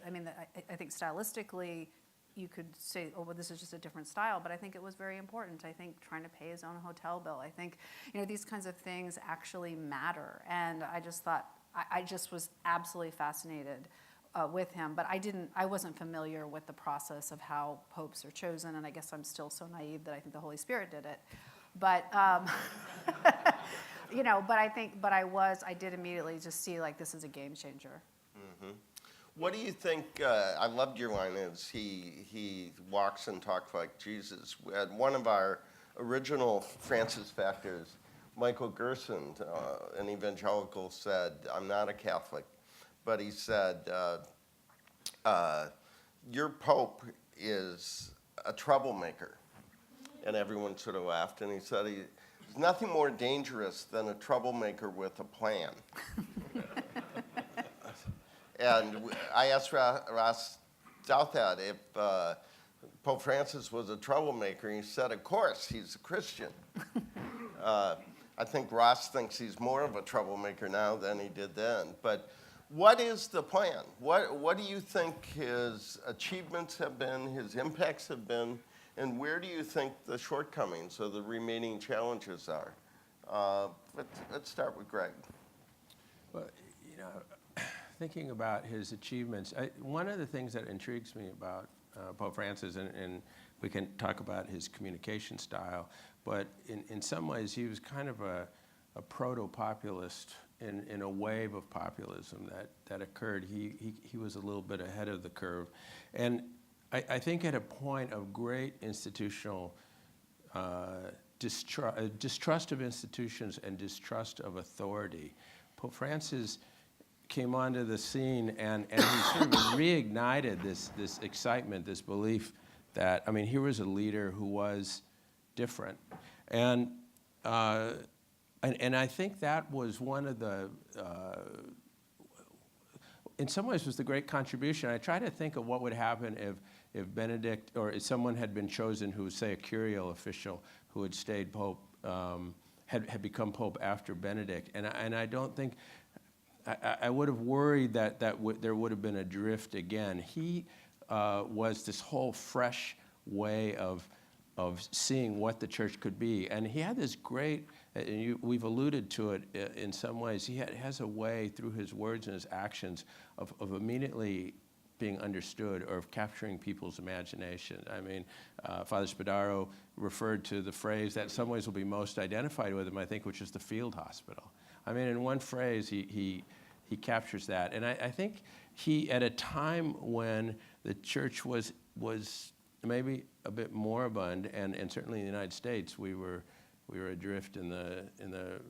I mean, I think stylistically, you could say, oh, well, this is just a different style, but I think it was very important. I think trying to pay his own hotel bill, I think, these kinds of things actually matter. And I just thought, I just was absolutely fascinated with him, but I wasn't familiar with the process of how popes are chosen, and I guess I'm still so naive that I think the Holy Spirit did it. But, but I did immediately just see, like, this is a game changer. Mm-hmm. What do you think? I loved your line. Is he walks and talks like Jesus? One of our original Francis factors, Michael Gerson, an evangelical, said, "I'm not a Catholic," but he said, "Your Pope is a troublemaker," and everyone sort of laughed. And he said, "There's nothing more dangerous than a troublemaker with a plan." And I asked Ross Douthat if Pope Francis was a troublemaker, and he said, "Of course, he's a Christian." I think Ross thinks he's more of a troublemaker now than he did then. But what is the plan? What do you think his achievements have been, his impacts have been, and where do you think the shortcomings or the remaining challenges are? Let's start with Greg. Well, thinking about his achievements, one of the things that intrigues me about Pope Francis, and we can talk about his communication style, but in some ways he was kind of a proto-populist in a wave of populism that occurred. He was a little bit ahead of the curve. And I think at a point of great institutional distrust of institutions and distrust of authority, Pope Francis came onto the scene and he sort of reignited this excitement, this belief that, I mean, here was a leader who was different. And I think that was one of the, in some ways was the great contribution. I try to think of what would happen if Benedict, or if someone had been chosen who was, say, a Curial official who had stayed Pope, had become Pope after Benedict. And I don't think, I would have worried that there would have been a drift again. He was this whole fresh way of seeing what the church could be. And he had this great, we've alluded to it in some ways, he has a way through his words and his actions of immediately being understood or of capturing people's imagination. I mean, Father Spadaro referred to the phrase that in some ways will be most identified with him, I think, which is the field hospital. I mean, in one phrase, he captures that. And I think he, at a time when the church was maybe a bit moribund, and certainly in the United States, we were adrift in the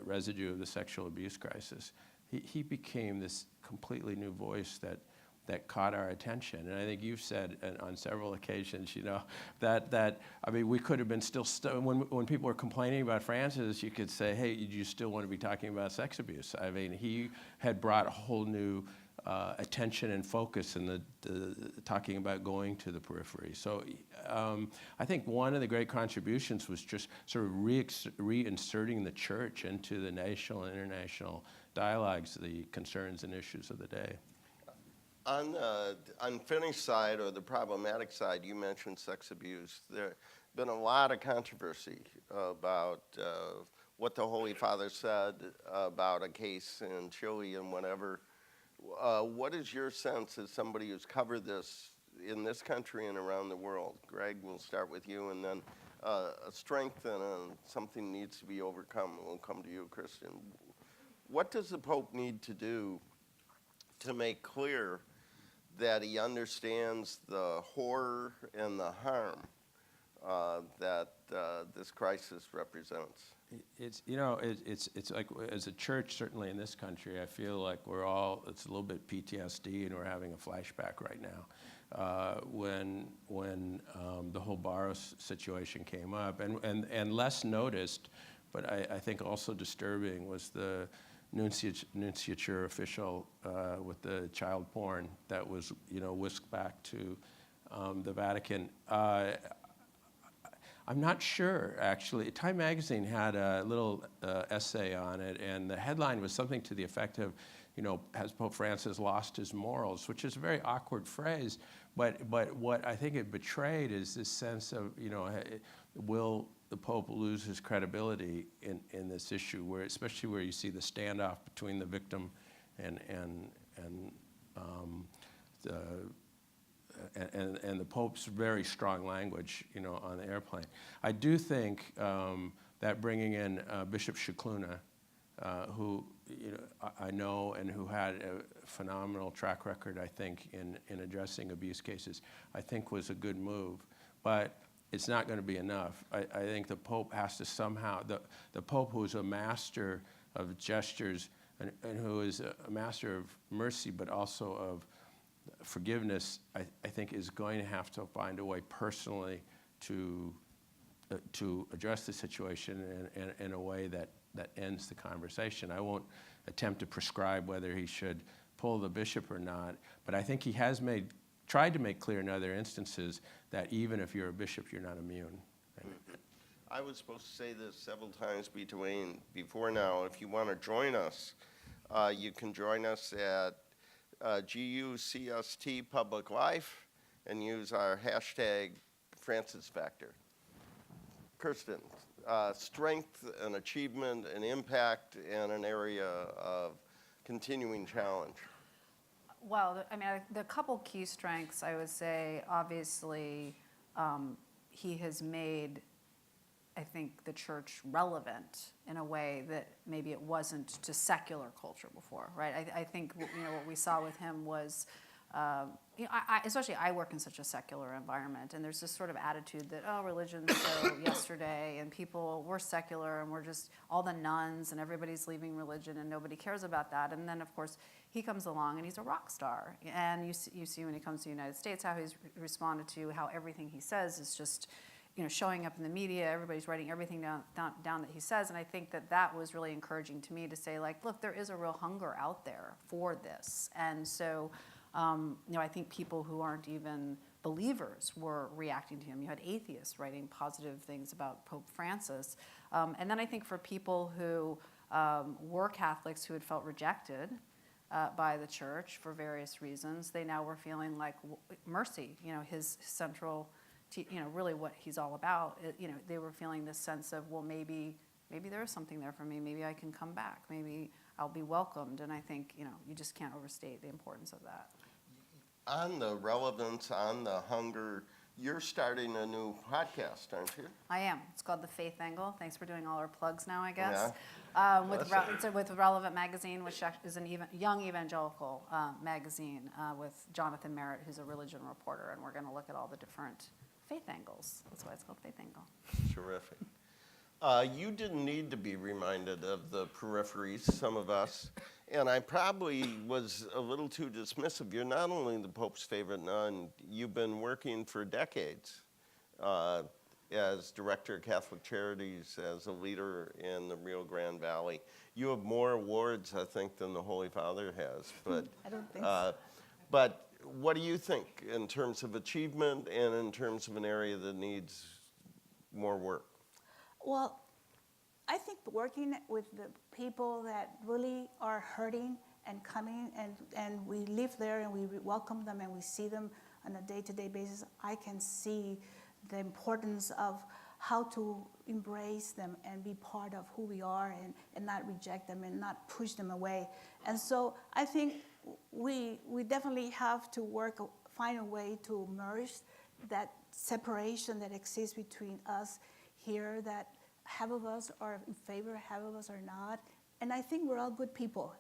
residue of the sexual abuse crisis. He became this completely new voice that caught our attention. And I think you've said on several occasions, that I mean, we could have been still, when people were complaining about Francis, you could say, hey, you still want to be talking about sex abuse. I mean, he had brought a whole new attention and focus in the talking about going to the periphery. So I think one of the great contributions was just sort of reinserting the church into the national and international dialogues, the concerns and issues of the day. On the unfinished side, or the problematic side, you mentioned sex abuse. There's been a lot of controversy about what the Holy Father said about a case in Chile and whatever. What is your sense as somebody who's covered this in this country and around the world? Greg, we'll start with you, and then a strength and something needs to be overcome. We'll come to you, Christian. What does the Pope need to do to make clear that he understands the horror and the harm that this crisis represents? It's like, as a church, certainly in this country, I feel like it's a little bit PTSD, and we're having a flashback right now. When the whole Barros situation came up, and less noticed, but I think also disturbing, was the nunciature official with the child porn that was, whisked back to the Vatican. I'm not sure, actually. Time magazine had a little essay on it, and the headline was something to the effect of, has Pope Francis lost his morals? Which is a very awkward phrase, but what I think it betrayed is this sense of, will the Pope lose his credibility in this issue, especially where you see the standoff between the victim and the Pope's very strong language, on the airplane. I do think that bringing in Bishop Scicluna who I know and who had a phenomenal track record, I think, in addressing abuse cases, I think was a good move. But it's not going to be enough. I think the Pope has to somehow, the Pope, who's a master of gestures and who is a master of mercy, but also of forgiveness, I think is going to have to find a way personally to address the situation in a way that ends the conversation. I won't attempt to prescribe whether he should pull the bishop or not, but I think he has tried to make clear in other instances that even if you're a bishop, you're not immune. I was supposed to say this several times before now. If you want to join us, you can join us at GUCST Public Life and use our hashtag Francis Factor. Kirsten, strength and achievement and impact in an area of continuing challenge. Well, I mean, the couple key strengths, I would say, obviously, he has made, I think, the church relevant in a way that maybe it wasn't to secular culture before, right? I think, what we saw with him was, especially I work in such a secular environment, and there's this sort of attitude that, oh, religion's so yesterday, and we're secular, and we're just all the nuns, and everybody's leaving religion, and nobody cares about that. And then, of course, he comes along, and he's a rock star. And you see when he comes to the United States how he's responded to how everything he says is just, showing up in the media. Everybody's writing everything down that he says. And I think that was really encouraging to me to say, like, look, there is a real hunger out there for this. And so, I think people who aren't even believers were reacting to him. You had atheists writing positive things about Pope Francis. And then I think for people who were Catholics who had felt rejected by the church for various reasons, they now were feeling like mercy, his central, really what he's all about. They were feeling this sense of, well, maybe there is something there for me. Maybe I can come back. Maybe I'll be welcomed. And I think, you just can't overstate the importance of that. On the relevance, on the hunger, you're starting a new podcast, aren't you? I am. It's called The Faith Angle. Thanks for doing all our plugs now, I guess. Yeah. With Relevant Magazine, which is a young evangelical magazine with Jonathan Merritt, who's a religion reporter, and we're going to look at all the different faith angles. That's why it's called Faith Angle. Terrific. You didn't need to be reminded of the peripheries, some of us, and I probably was a little too dismissive. You're not only the Pope's favorite nun, you've been working for decades as Director of Catholic Charities, as a leader in the Rio Grande Valley. You have more awards, I think, than the Holy Father has. But I don't think so. But what do you think in terms of achievement and in terms of an area that needs more work? Well, I think working with the people that really are hurting and coming, and we live there and we welcome them and we see them on a day-to-day basis, I can see the importance of how to embrace them and be part of who we are and not reject them and not push them away. And so I think we definitely have to find a way to merge that separation that exists between us here, that half of us are in favor, half of us are not. And I think we're all good people.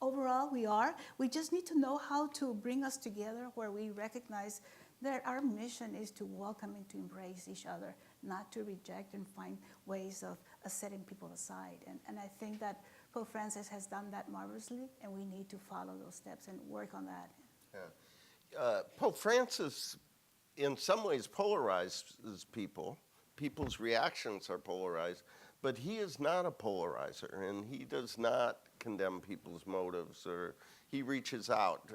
Overall, we are. We just need to know how to bring us together where we recognize that our mission is to welcome and to embrace each other, not to reject and find ways of setting people aside. And I think that Pope Francis has done that marvelously, and we need to follow those steps and work on that. Yeah. Pope Francis, in some ways, polarizes people. People's reactions are polarized, but he is not a polarizer, and he does not condemn people's motives, or he reaches out.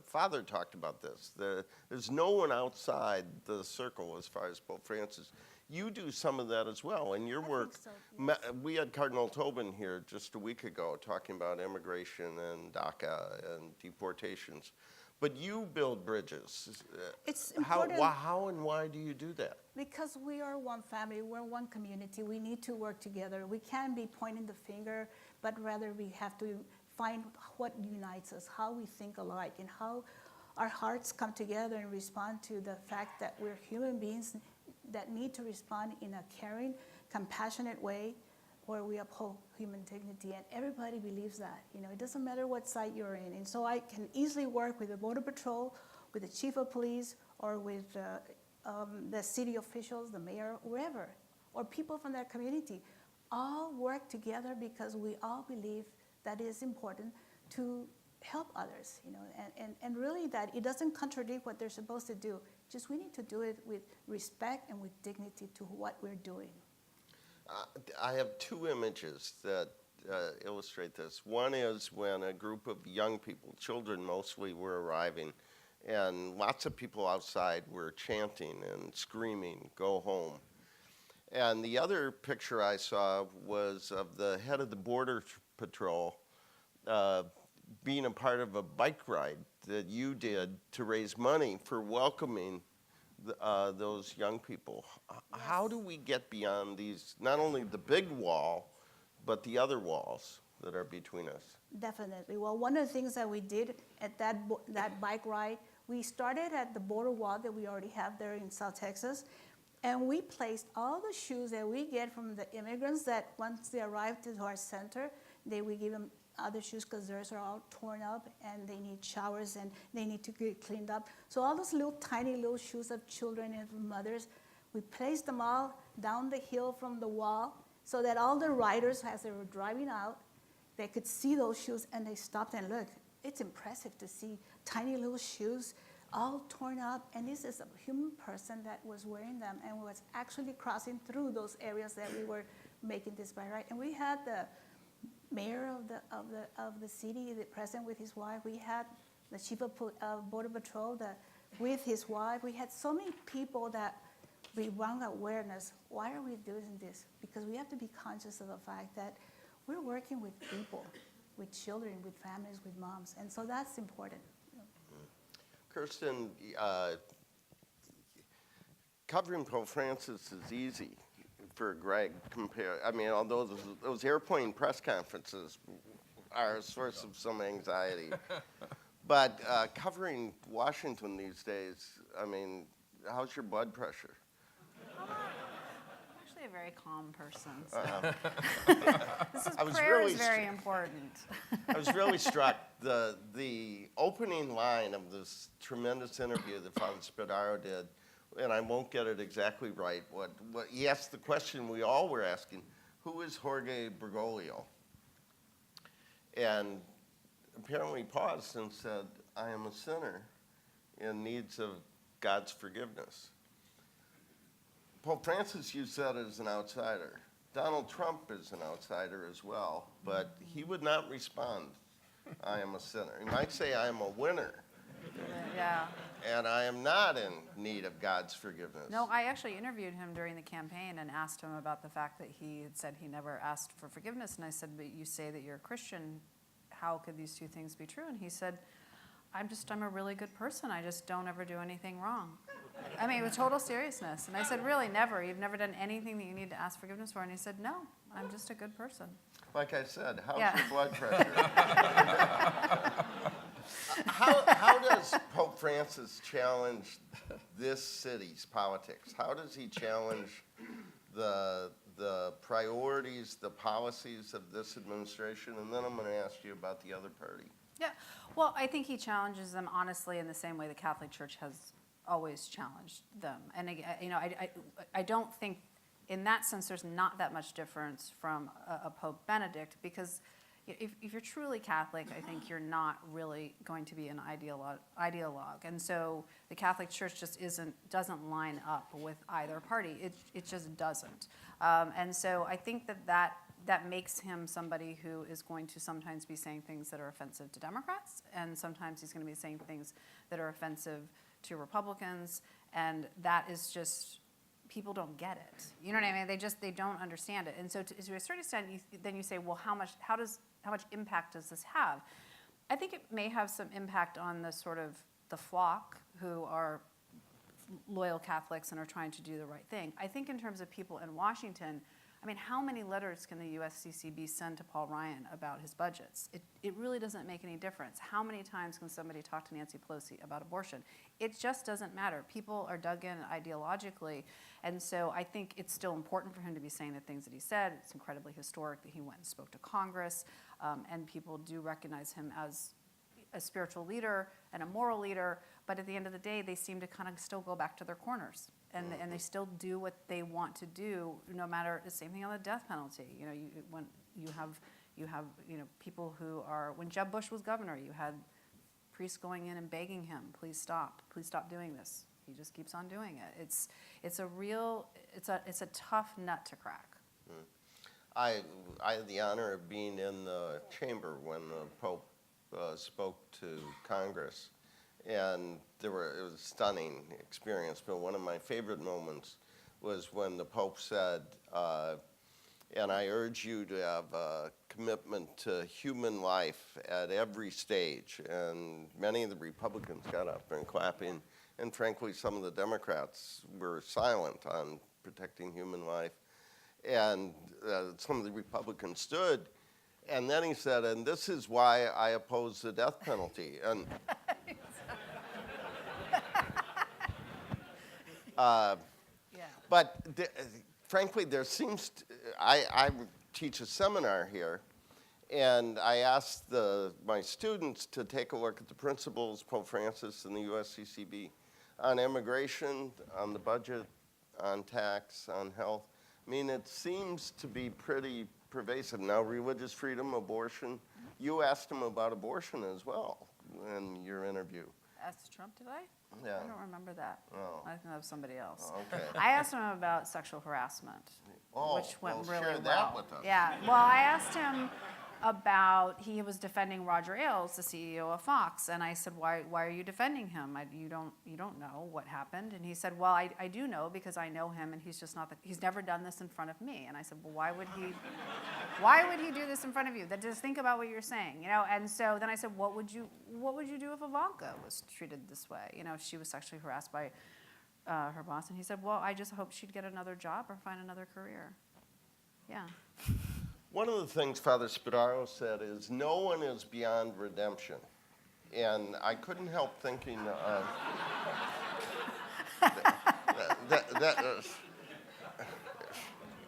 Father talked about this. There's no one outside the circle as far as Pope Francis. You do some of that as well in your work. So, yes. We had Cardinal Tobin here just a week ago talking about immigration and DACA and deportations. But you build bridges. It's important. How and why do you do that? Because we are one family, we're one community. We need to work together. We can't be pointing the finger, but rather we have to find what unites us, how we think alike, and how our hearts come together and respond to the fact that we're human beings that need to respond in a caring, compassionate way where we uphold human dignity, and everybody believes that. You know, it doesn't matter what side you're in. And so I can easily work with the Border Patrol, with the Chief of Police, or with the city officials, the mayor, wherever, or people from their community. All work together because we all believe that it is important to help others, you know, and really that it doesn't contradict what they're supposed to do. Just we need to do it with respect and with dignity to what we're doing. I have two images that illustrate this. One is when a group of young people, children mostly, were arriving, and lots of people outside were chanting and screaming, "Go home." And the other picture I saw was of the head of the Border Patrol being a part of a bike ride that you did to raise money for welcoming those young people. How do we get beyond these, not only the big wall, but the other walls that are between us? Definitely. Well, one of the things that we did at that bike ride, we started at the border wall that we already have there in South Texas, and we placed all the shoes that we get from the immigrants that once they arrive to our center, we give them other shoes because theirs are all torn up and they need showers and they need to get cleaned up. So all those little tiny little shoes of children and mothers, we placed them all down the hill from the wall so that all the riders, as they were driving out, they could see those shoes and they stopped and looked. It's impressive to see tiny little shoes all torn up, and this is a human person that was wearing them and was actually crossing through those areas that we were making this bike ride. And we had the mayor of the city, the president with his wife. We had the chief of Border Patrol with his wife. We had so many people that we brought awareness. Why are we doing this? Because we have to be conscious of the fact that we're working with people, with children, with families, with moms, and so that's important. Kirsten, covering Pope Francis is easy for Greg. Although those airplane press conferences are a source of some anxiety. But covering Washington these days, how's your blood pressure? I'm actually a very calm person. So. I was prayer really is very important. I was really struck. The opening line of this tremendous interview that Father Spadaro did, and I won't get it exactly right, what he asked the question we all were asking, who is Jorge Bergoglio? And apparently paused and said, I am a sinner in needs of God's forgiveness. Pope Francis used that as an outsider. Donald Trump is an outsider as well, but he would not respond, I am a sinner. He might say, I am a winner. Yeah. And I am not in need of God's forgiveness. No, I actually interviewed him during the campaign and asked him about the fact that he had said he never asked for forgiveness. And I said, but you say that you're a Christian. How could these two things be true? And he said, I'm a really good person. I just don't ever do anything wrong. With total seriousness. And I said, really, never? You've never done anything that you need to ask forgiveness for? And he said, no, I'm just a good person. Like I said, how's your blood pressure? How does Pope Francis challenge this city's politics? How does he challenge the priorities, the policies of this administration? And then I'm going to ask you about the other party. Yeah, well, I think he challenges them honestly in the same way the Catholic Church has always challenged them. And I don't think, in that sense, there's not that much difference from a Pope Benedict, because if you're truly Catholic, I think you're not really going to be an ideologue. And so the Catholic Church just doesn't line up with either party. It just doesn't. And so I think that makes him somebody who is going to sometimes be saying things that are offensive to Democrats, and sometimes he's going to be saying things that are offensive to Republicans, and that is just, people don't get it. You know what I mean? They don't understand it. And so to a certain extent, then you say, well, how much impact does this have? I think it may have some impact on the flock who are loyal Catholics and are trying to do the right thing. I think in terms of people in Washington, I mean, how many letters can the USCCB send to Paul Ryan about his budgets? It really doesn't make any difference. How many times can somebody talk to Nancy Pelosi about abortion? It just doesn't matter. People are dug in ideologically, and so I think it's still important for him to be saying the things that he said. It's incredibly historic that he went and spoke to Congress, and people do recognize him as a spiritual leader and a moral leader, but at the end of the day, they seem to kind of still go back to their corners. And they still do what they want to do, no matter the same thing on the death penalty. You know, when you have people who are, when Jeb Bush was governor, you had priests going in and begging him, please stop doing this. He just keeps on doing it. It's a tough nut to crack. I had the honor of being in the chamber when the Pope spoke to Congress. And it was a stunning experience, but one of my favorite moments was when the Pope said, and I urge you to have a commitment to human life at every stage. And many of the Republicans got up and clapping, and frankly, some of the Democrats were silent on protecting human life. And some of the Republicans stood, and then he said, and this is why I oppose the death penalty. And but frankly, there seems to, I teach a seminar here, and I asked my students to take a look at the principles Pope Francis and the USCCB on immigration, on the budget, on tax, on health. I mean, it seems to be pretty pervasive. Now, religious freedom, abortion. You asked him about abortion as well in your interview. Asked Trump, did I? Yeah. I don't remember that. Oh. I think that was somebody else. Oh, okay. I asked him about sexual harassment, which went well, really share well. that with us. Yeah, well, I asked him about, he was defending Roger Ailes, the CEO of Fox, and I said, why are you defending him? You don't know what happened. And he said, well, I do know because I know him, and he's just not, he's never done this in front of me. And I said, well, why would he do this in front of you? That just think about what you're saying, you know? And so then I said, what would you do if Ivanka was treated this way? You know, if she was sexually harassed by her boss. And he said, well, I just hope she'd get another job or find another career. Yeah. One of the things Father Spadaro said is, no one is beyond redemption. And I couldn't help thinking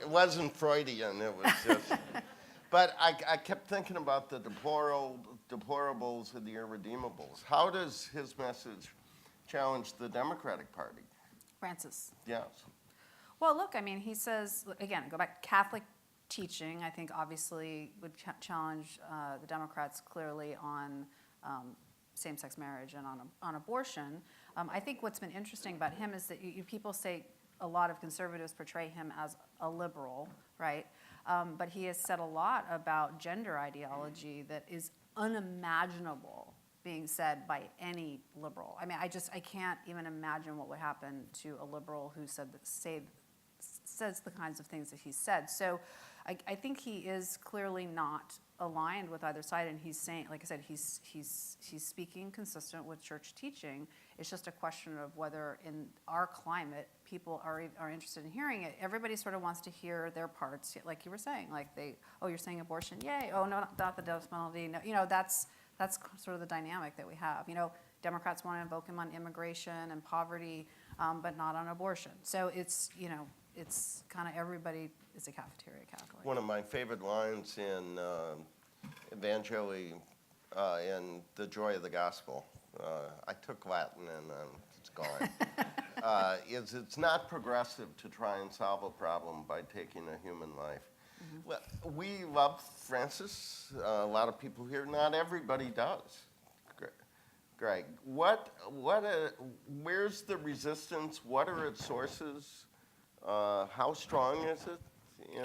it wasn't Freudian, it was just, but I kept thinking about the deplorables and the irredeemables. How does his message challenge the Democratic Party? Francis. Yes. Well, look, I mean, he says, again, go back to Catholic teaching, I think obviously would challenge the Democrats clearly on same-sex marriage and on abortion. I think what's been interesting about him is that people say a lot of conservatives portray him as a liberal, right? But he has said a lot about gender ideology that is unimaginable being said by any liberal. I mean, I can't even imagine what would happen to a liberal who says the kinds of things that he said. So I think he is clearly not aligned with either side, and he's saying, like I said, he's speaking consistent with church teaching. It's just a question of whether in our climate people are interested in hearing it. Everybody sort of wants to hear their parts, like you were saying, like you're saying abortion, yay, oh no, not the death penalty. No, you know, that's sort of the dynamic that we have. You know, Democrats want to invoke him on immigration and poverty, but not on abortion. So it's, you know, it's kind of everybody is a cafeteria Catholic. One of my favorite lines in Evangelii, in The Joy of the Gospel, I took Latin and it's gone, is it's not progressive to try and solve a problem by taking a human life. Mm-hmm. Well, we love Francis, a lot of people here, not everybody does. Greg, where's the resistance? What are its sources? How strong is it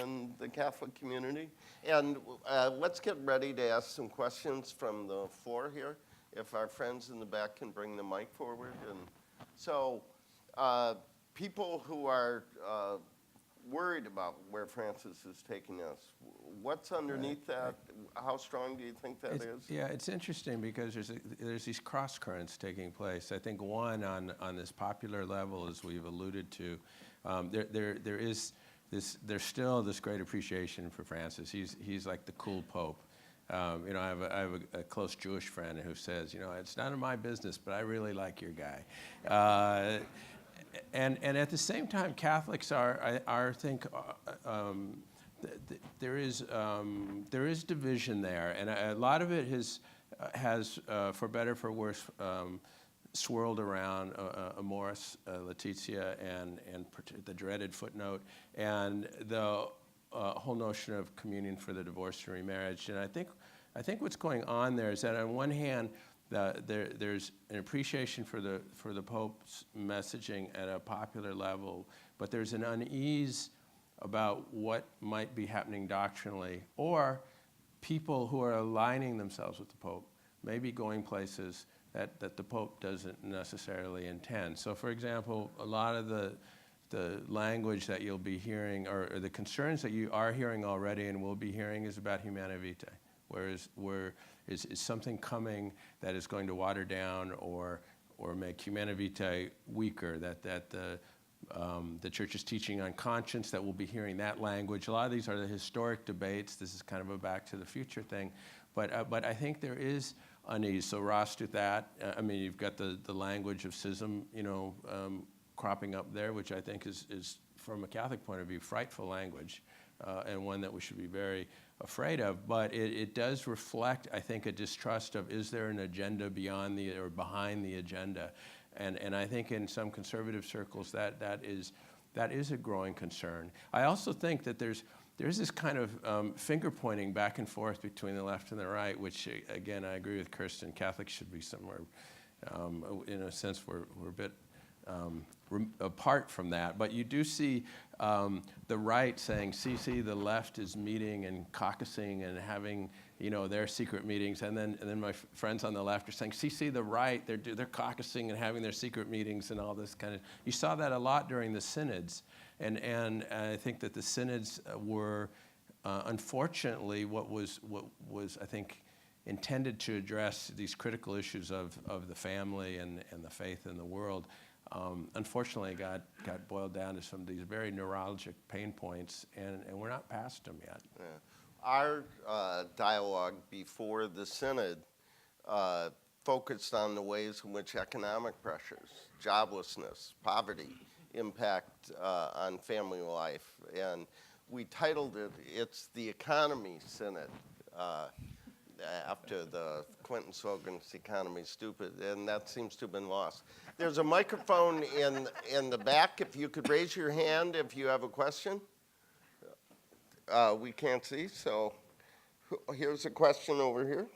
in the Catholic community? And let's get ready to ask some questions from the floor here. If our friends in the back can bring the mic forward. And so people who are worried about where Francis is taking us, what's underneath that? How strong do you think that is? Yeah, it's interesting because there's these cross currents taking place. I think one on this popular level, as we've alluded to, there is there's still this great appreciation for Francis. He's like the cool Pope. You know, I have a close Jewish friend who says, you know, it's none of my business, but I really like your guy. And at the same time, Catholics I think, there is division there, and a lot of it has for better for worse, swirled around Amoris Laetitia and the dreaded footnote, and the whole notion of communion for the divorced and remarriage. And I think what's going on there is that on one hand, there's an appreciation for the Pope's messaging at a popular level, but there's an unease about what might be happening doctrinally, or people who are aligning themselves with the Pope may be going places that the Pope doesn't necessarily intend. So for example, a lot of the language that you'll be hearing, or the concerns that you are hearing already and will be hearing, is about Humanae Vitae. Is something coming that is going to water down or make Humanae Vitae weaker, that the Church's teaching on conscience, that we'll be hearing that language. A lot of these are the historic debates. This is kind of a back to the future thing. But I think there is unease. So Ross did that. I mean, you've got the language of schism, you know, cropping up there, which I think is from a Catholic point of view, frightful language, and one that we should be very afraid of. But it does reflect, I think, a distrust of, is there an agenda beyond or behind the agenda? And I think in some conservative circles that is a growing concern. I also think that there's this kind of finger pointing back and forth between the left and the right, which again, I agree with Kirsten, Catholics should be somewhere, in a sense, we're a bit apart from that. But you do see the right saying, see, the left is meeting and caucusing and having, you know, their secret meetings, and then my friends on the left are saying, see, the right, they're caucusing and having their secret meetings and all this kind of. You saw that a lot during the synods, and I think that the synods were unfortunately what was I think intended to address these critical issues of the family and the faith in the world. Unfortunately, got boiled down to some of these very neurologic pain points, and we're not past them yet. Yeah. Our dialogue before the Synod focused on the ways in which economic pressures, joblessness, poverty impact on family life. And we titled it, it's the Economy Synod, after the Clinton slogan, "It's the economy's stupid," and that seems to have been lost. There's a microphone in the back. If you could raise your hand if you have a question. We can't see, so here's a question over here.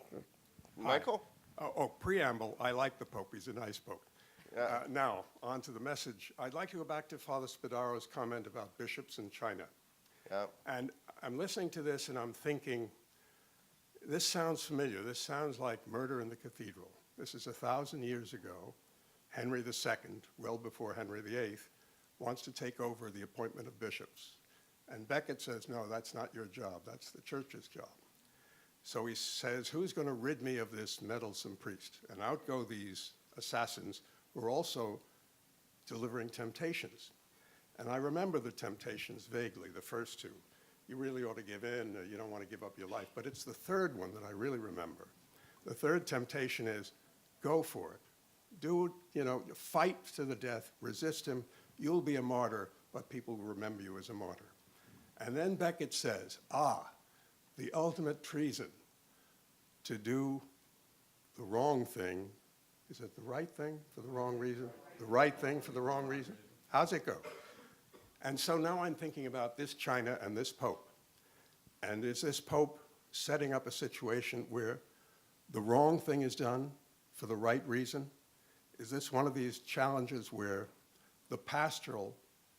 Michael? Preamble, I like the Pope. He's a nice Pope. Now, on to the message. I'd like to go back to Father Spadaro's comment about bishops in China. Yeah. And I'm listening to this and I'm thinking, this sounds familiar. This sounds like Murder in the Cathedral. This is 1,000 years ago. Henry II, well before Henry VIII, wants to take over the appointment of bishops. And Becket says, no, that's not your job. That's the church's job. So he says, who's going to rid me of this meddlesome priest? And out go these assassins who are also delivering temptations. And I remember the temptations vaguely, the first two. You really ought to give in, you don't want to give up your life. But it's the third one that I really remember. The third temptation is, go for it. Do, fight to the death, resist him. You'll be a martyr, but people will remember you as a martyr. And then Becket says, the ultimate treason, to do the wrong thing. Is it the right thing for the wrong reason? The right thing for the wrong reason? How's it go? And so now I'm thinking about this China and this Pope. And is this Pope setting up a situation where the wrong thing is done for the right reason? Is this one of these challenges where the pastoral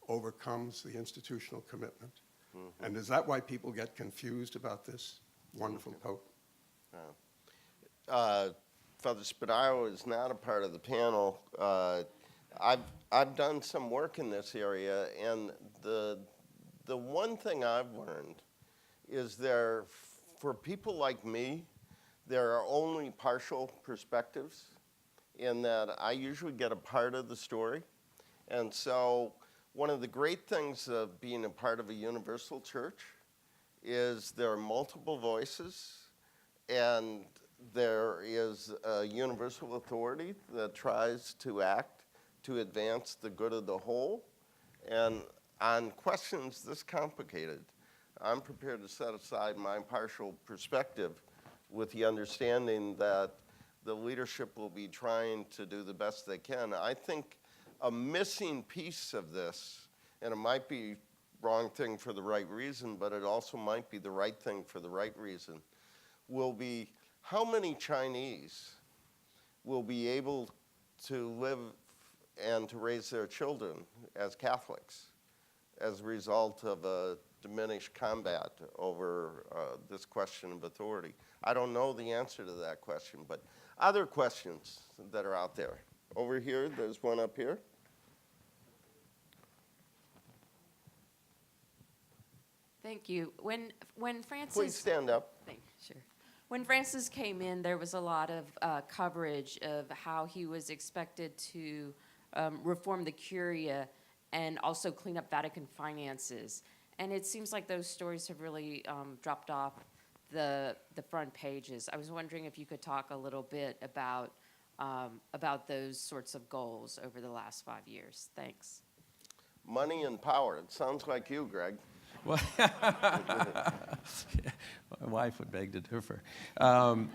overcomes the institutional commitment? Mm-hmm. And is that why people get confused about this wonderful Pope? Father Spadaro is not a part of the panel. I've done some work in this area, and the one thing I've learned is for people like me, there are only partial perspectives, in that I usually get a part of the story. And so One of the great things of being a part of a universal church is there are multiple voices, and there is a universal authority that tries to act to advance the good of the whole. And on questions this complicated, I'm prepared to set aside my partial perspective with the understanding that the leadership will be trying to do the best they can. I think a missing piece of this, and it might be wrong thing for the right reason, but it also might be the right thing for the right reason, will be how many Chinese will be able to live and to raise their children as Catholics as a result of a diminished combat over this question of authority. I don't know the answer to that question, but other questions that are out there. Over here, there's one up here. Thank you. When Francis, Please stand up. Sure. When Francis came in, there was a lot of coverage of how he was expected to reform the Curia and also clean up Vatican finances. And it seems like those stories have really dropped off the front pages. I was wondering if you could talk a little bit about those sorts of goals over the last 5 years. Thanks. Money and power. It sounds like you, Greg. Well, my wife would beg to differ. I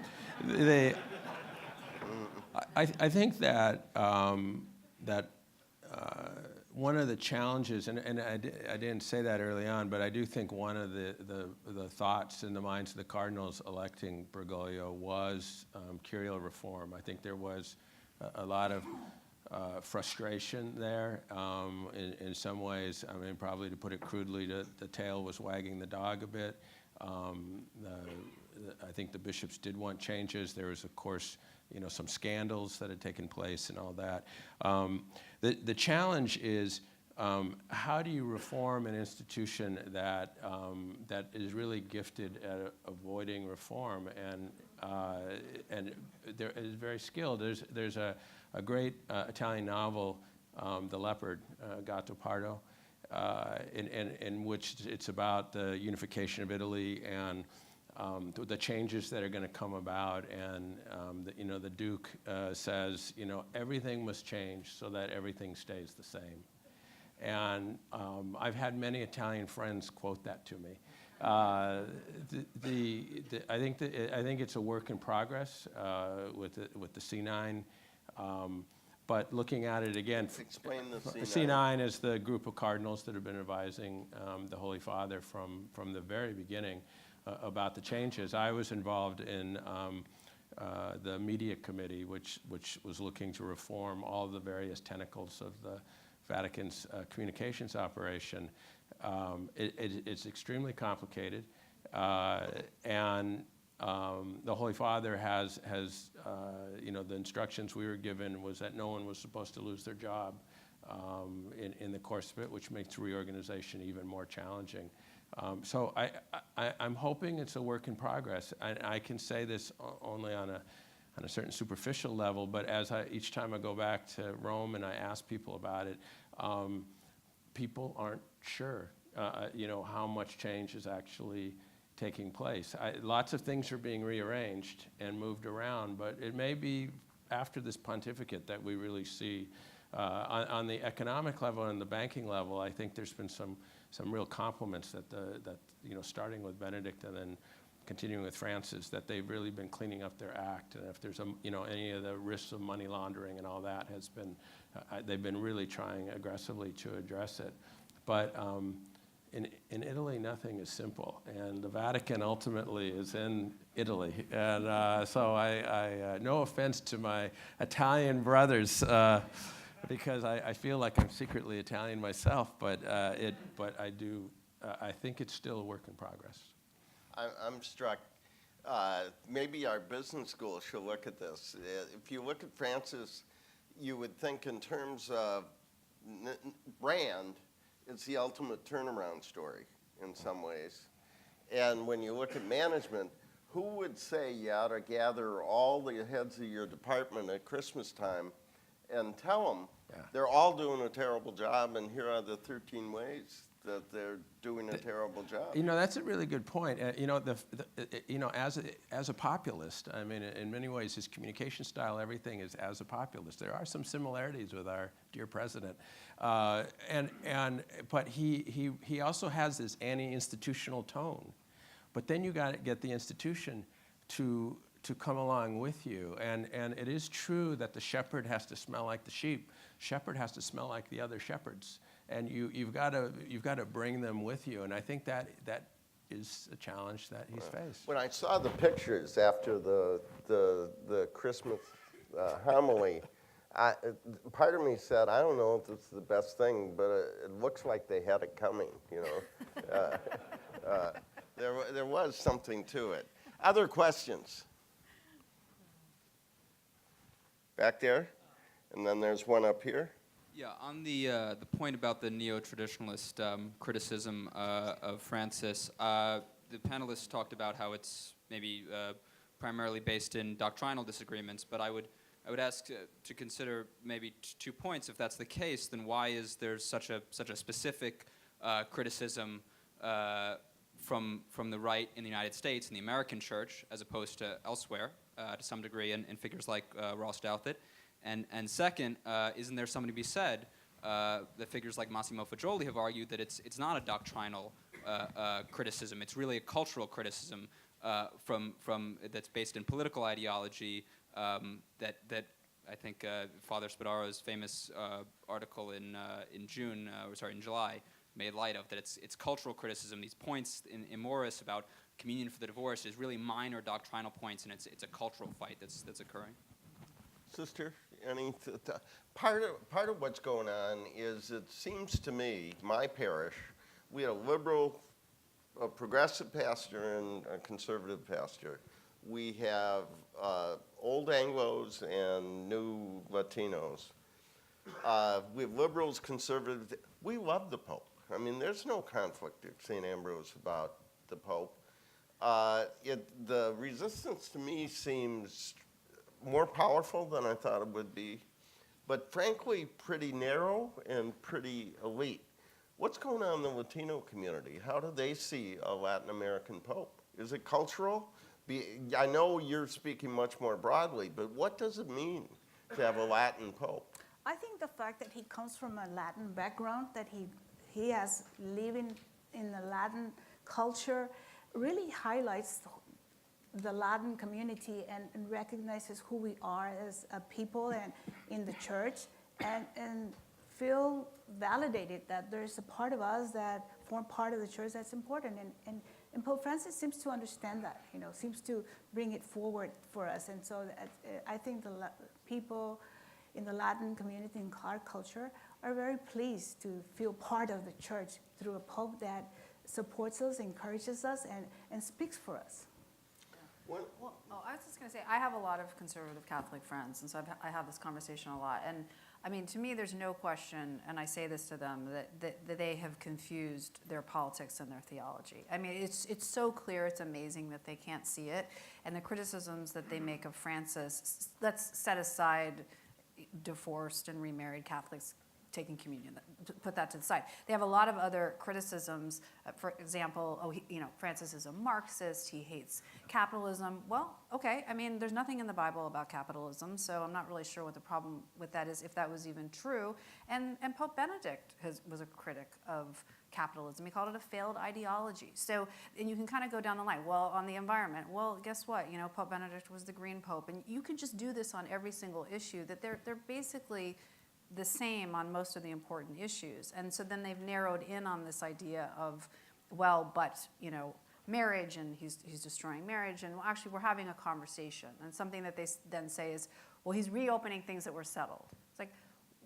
think that one of the challenges, and I didn't say that early on, but I do think one of the thoughts in the minds of the cardinals electing Bergoglio was Curial reform. I think there was a lot of frustration there. In some ways, I mean, probably to put it crudely, the tail was wagging the dog a bit. I think the bishops did want changes. There was, of course, some scandals that had taken place and all that. The challenge is how do you reform an institution that is really gifted at avoiding reform and there is very skilled. There's a great Italian novel, The Leopard, Gattopardo, in which it's about the unification of Italy and the changes that are going to come about. And the Duke says, everything must change so that everything stays the same. And I've had many Italian friends quote that to me. I think it's a work in progress with the C9. But looking at it again, Explain the C9. C9 is the group of cardinals that have been advising the Holy Father from the very beginning about the changes. I was involved in the media committee, which was looking to reform all the various tentacles of the Vatican's communications operation. It's extremely complicated, and the Holy Father has the instructions we were given was that no one was supposed to lose their job in the course of it, which makes reorganization even more challenging. So I'm hoping it's a work in progress. I can say this only on a certain superficial level, but each time I go back to Rome and I ask people about it, people aren't sure, how much change is actually taking place. Lots of things are being rearranged and moved around, but it may be after this pontificate that we really see, on the economic level and the banking level, I think there's been some real compliments that starting with Benedict and then continuing with Francis, that they've really been cleaning up their act, and if there's any of the risks of money laundering and all that has been, they've been really trying aggressively to address it. But in Italy, nothing is simple, and the Vatican ultimately is in Italy, and so I no offense to my Italian brothers, because I feel like I'm secretly Italian myself, but I think it's still a work in progress. I'm struck. Maybe our business school should look at this. If you look at Francis, you would think in terms of brand, it's the ultimate turnaround story in some ways. And when you look at management, who would say you ought to gather all the heads of your department at Christmas time and tell them Yeah. they're all doing a terrible job, and here are the 13 ways that they're doing a terrible job. You know, that's a really good point. You know, as a populist, I mean, in many ways, his communication style, everything is as a populist. There are some similarities with our dear president, but he also has this anti-institutional tone. But then you got to get the institution to come along with you, and it is true that the shepherd has to smell like the sheep. Shepherd has to smell like the other shepherds. And you've got to bring them with you, and I think that is a challenge that he's faced. When I saw the pictures after the Christmas homily, part of me said, I don't know if this is the best thing, but it looks like they had it coming. You know, there was something to it. Other questions? Back there, and then there's one up here. Yeah, on the point about the neo-traditionalist criticism of Francis, the panelists talked about how it's maybe primarily based in doctrinal disagreements, but I would ask to consider maybe 2 points. If that's the case, then why is there such a specific criticism from the right in the United States, in the American church, as opposed to elsewhere, to some degree, in figures like Ross Douthat? And second, isn't there something to be said that figures like Massimo Fagioli have argued that it's not a doctrinal criticism, it's really a cultural criticism from that's based in political ideology that I think Father Spadaro's famous article in July made light of, that it's cultural criticism. These points in Morris about communion for the divorced is really minor doctrinal points, and it's a cultural fight that's occurring. Sister, part of what's going on is, it seems to me, my parish, we had a progressive pastor and a conservative pastor. We have old Anglos and new Latinos. We have liberals, conservatives. We love the Pope. I mean, there's no conflict at St. Ambrose about the Pope. The resistance to me seems more powerful than I thought it would be, but frankly pretty narrow and pretty elite. What's going on in the Latino community? How do they see a Latin American Pope? Is it cultural? I know you're speaking much more broadly, but what does it mean to have a Latin Pope? I think the fact that he comes from a Latin background, that he has lived in the Latin culture, really highlights the Latin community and recognizes who we are as a people and in the church, and feel validated that there's a part of us that form part of the church that's important. And Pope Francis seems to understand that, seems to bring it forward for us. And so I think the people in the Latin community and our culture are very pleased to feel part of the church through a Pope that supports us, encourages us, and speaks for us. Well, I was just going to say, I have a lot of conservative Catholic friends, and so I have this conversation a lot. And I mean, to me, there's no question, and I say this to them, that they have confused their politics and their theology. I mean, it's so clear, it's amazing that they can't see it. And the criticisms that they make of Francis, let's set aside divorced and remarried Catholics taking communion, put that to the side. They have a lot of other criticisms. For example, Francis is a Marxist, he hates capitalism. Well, okay, I mean, there's nothing in the Bible about capitalism, so I'm not really sure what the problem with that is, if that was even true. And Pope Benedict was a critic of capitalism. He called it a failed ideology. So, and you can kind of go down the line. Well, on the environment, well, guess what? Pope Benedict was the Green Pope, and you can just do this on every single issue, that they're basically the same on most of the important issues. And so then they've narrowed in on this idea of, well, but, marriage, and he's destroying marriage, and actually we're having a conversation. And something that they then say is, well, he's reopening things that were settled. It's like,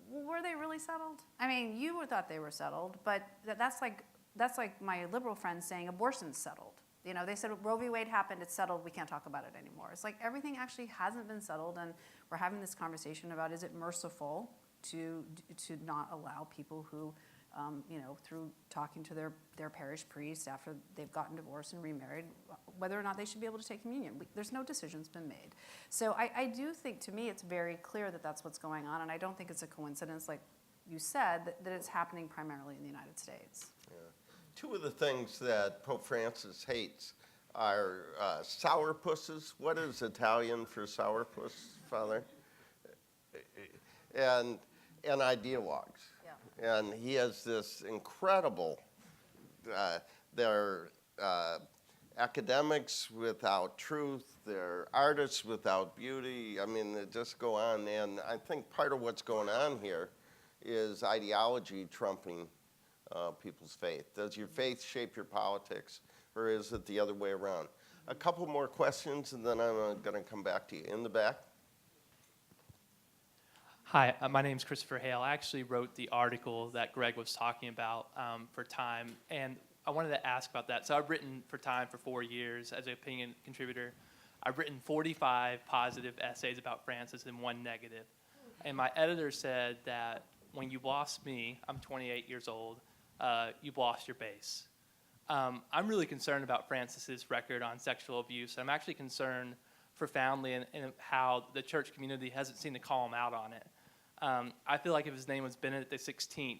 well, were they really settled? I mean, you thought they were settled, but that's like my liberal friends saying abortion's settled. They said Roe v. Wade happened, it's settled, we can't talk about it anymore. It's like everything actually hasn't been settled, and we're having this conversation about, is it merciful to not allow people who through talking to their parish priest after they've gotten divorced and remarried, whether or not they should be able to take communion. There's no decision's been made. So I do think, to me, it's very clear that that's what's going on, and I don't think it's a coincidence, like you said, that it's happening primarily in the United States. Yeah. Two of the things that Pope Francis hates are sourpusses. What is Italian for sourpuss, Father? And ideologues. Yeah. And he has this incredible, they're academics without truth, they're artists without beauty. I mean, they just go on. And I think part of what's going on here is ideology trumping people's faith. Does your faith shape your politics, or is it the other way around? A couple more questions, and then I'm going to come back to you. In the back. Hi, my name is Christopher Hale. I actually wrote the article that Greg was talking about for Time, and I wanted to ask about that. So I've written for Time for 4 years as an opinion contributor. I've written 45 positive essays about Francis and 1 negative. And my editor said that when you've lost me, I'm 28 years old, you've lost your base. I'm really concerned about Francis's record on sexual abuse. I'm actually concerned profoundly in how the church community hasn't seemed to call him out on it. I feel like if his name was Benedict XVI,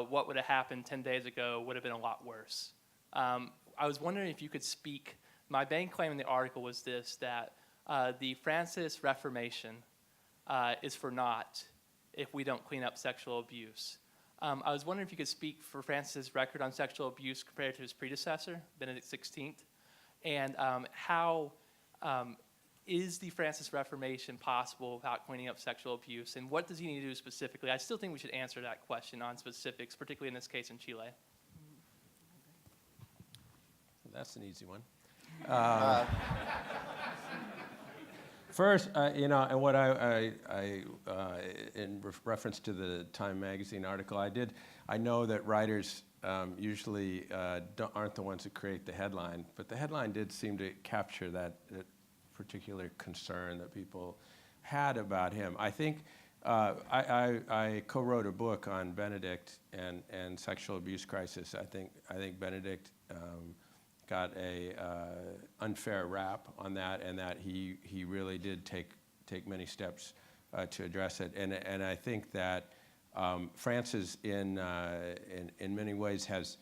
what would have happened 10 days ago would have been a lot worse. I was wondering if you could speak. My main claim in the article was this, that the Francis Reformation is for naught if we don't clean up sexual abuse. I was wondering if you could speak for Francis' record on sexual abuse compared to his predecessor, Benedict XVI, and how is the Francis Reformation possible without cleaning up sexual abuse, and what does he need to do specifically? I still think we should answer that question on specifics, particularly in this case in Chile. That's an easy one. First, and what in reference to the Time magazine article, I know that writers usually aren't the ones who create the headline, but the headline did seem to capture that particular concern that people had about him. I think I co-wrote a book on Benedict and sexual abuse crisis. I think Benedict got a unfair rap on that, and that he really did take many steps to address it. And I think that Francis in many ways has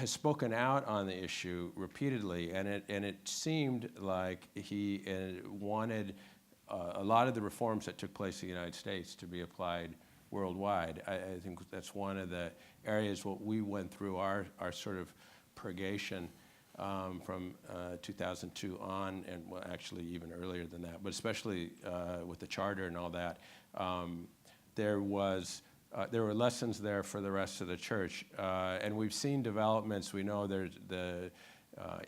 spoken out on the issue repeatedly, and it seemed like he wanted a lot of the reforms that took place in the United States to be applied worldwide. I think that's one of the areas what we went through our sort of purgation from 2002 on, and well, actually even earlier than that, but especially with the charter and all that. There were lessons there for the rest of the church, and we've seen developments. We know there's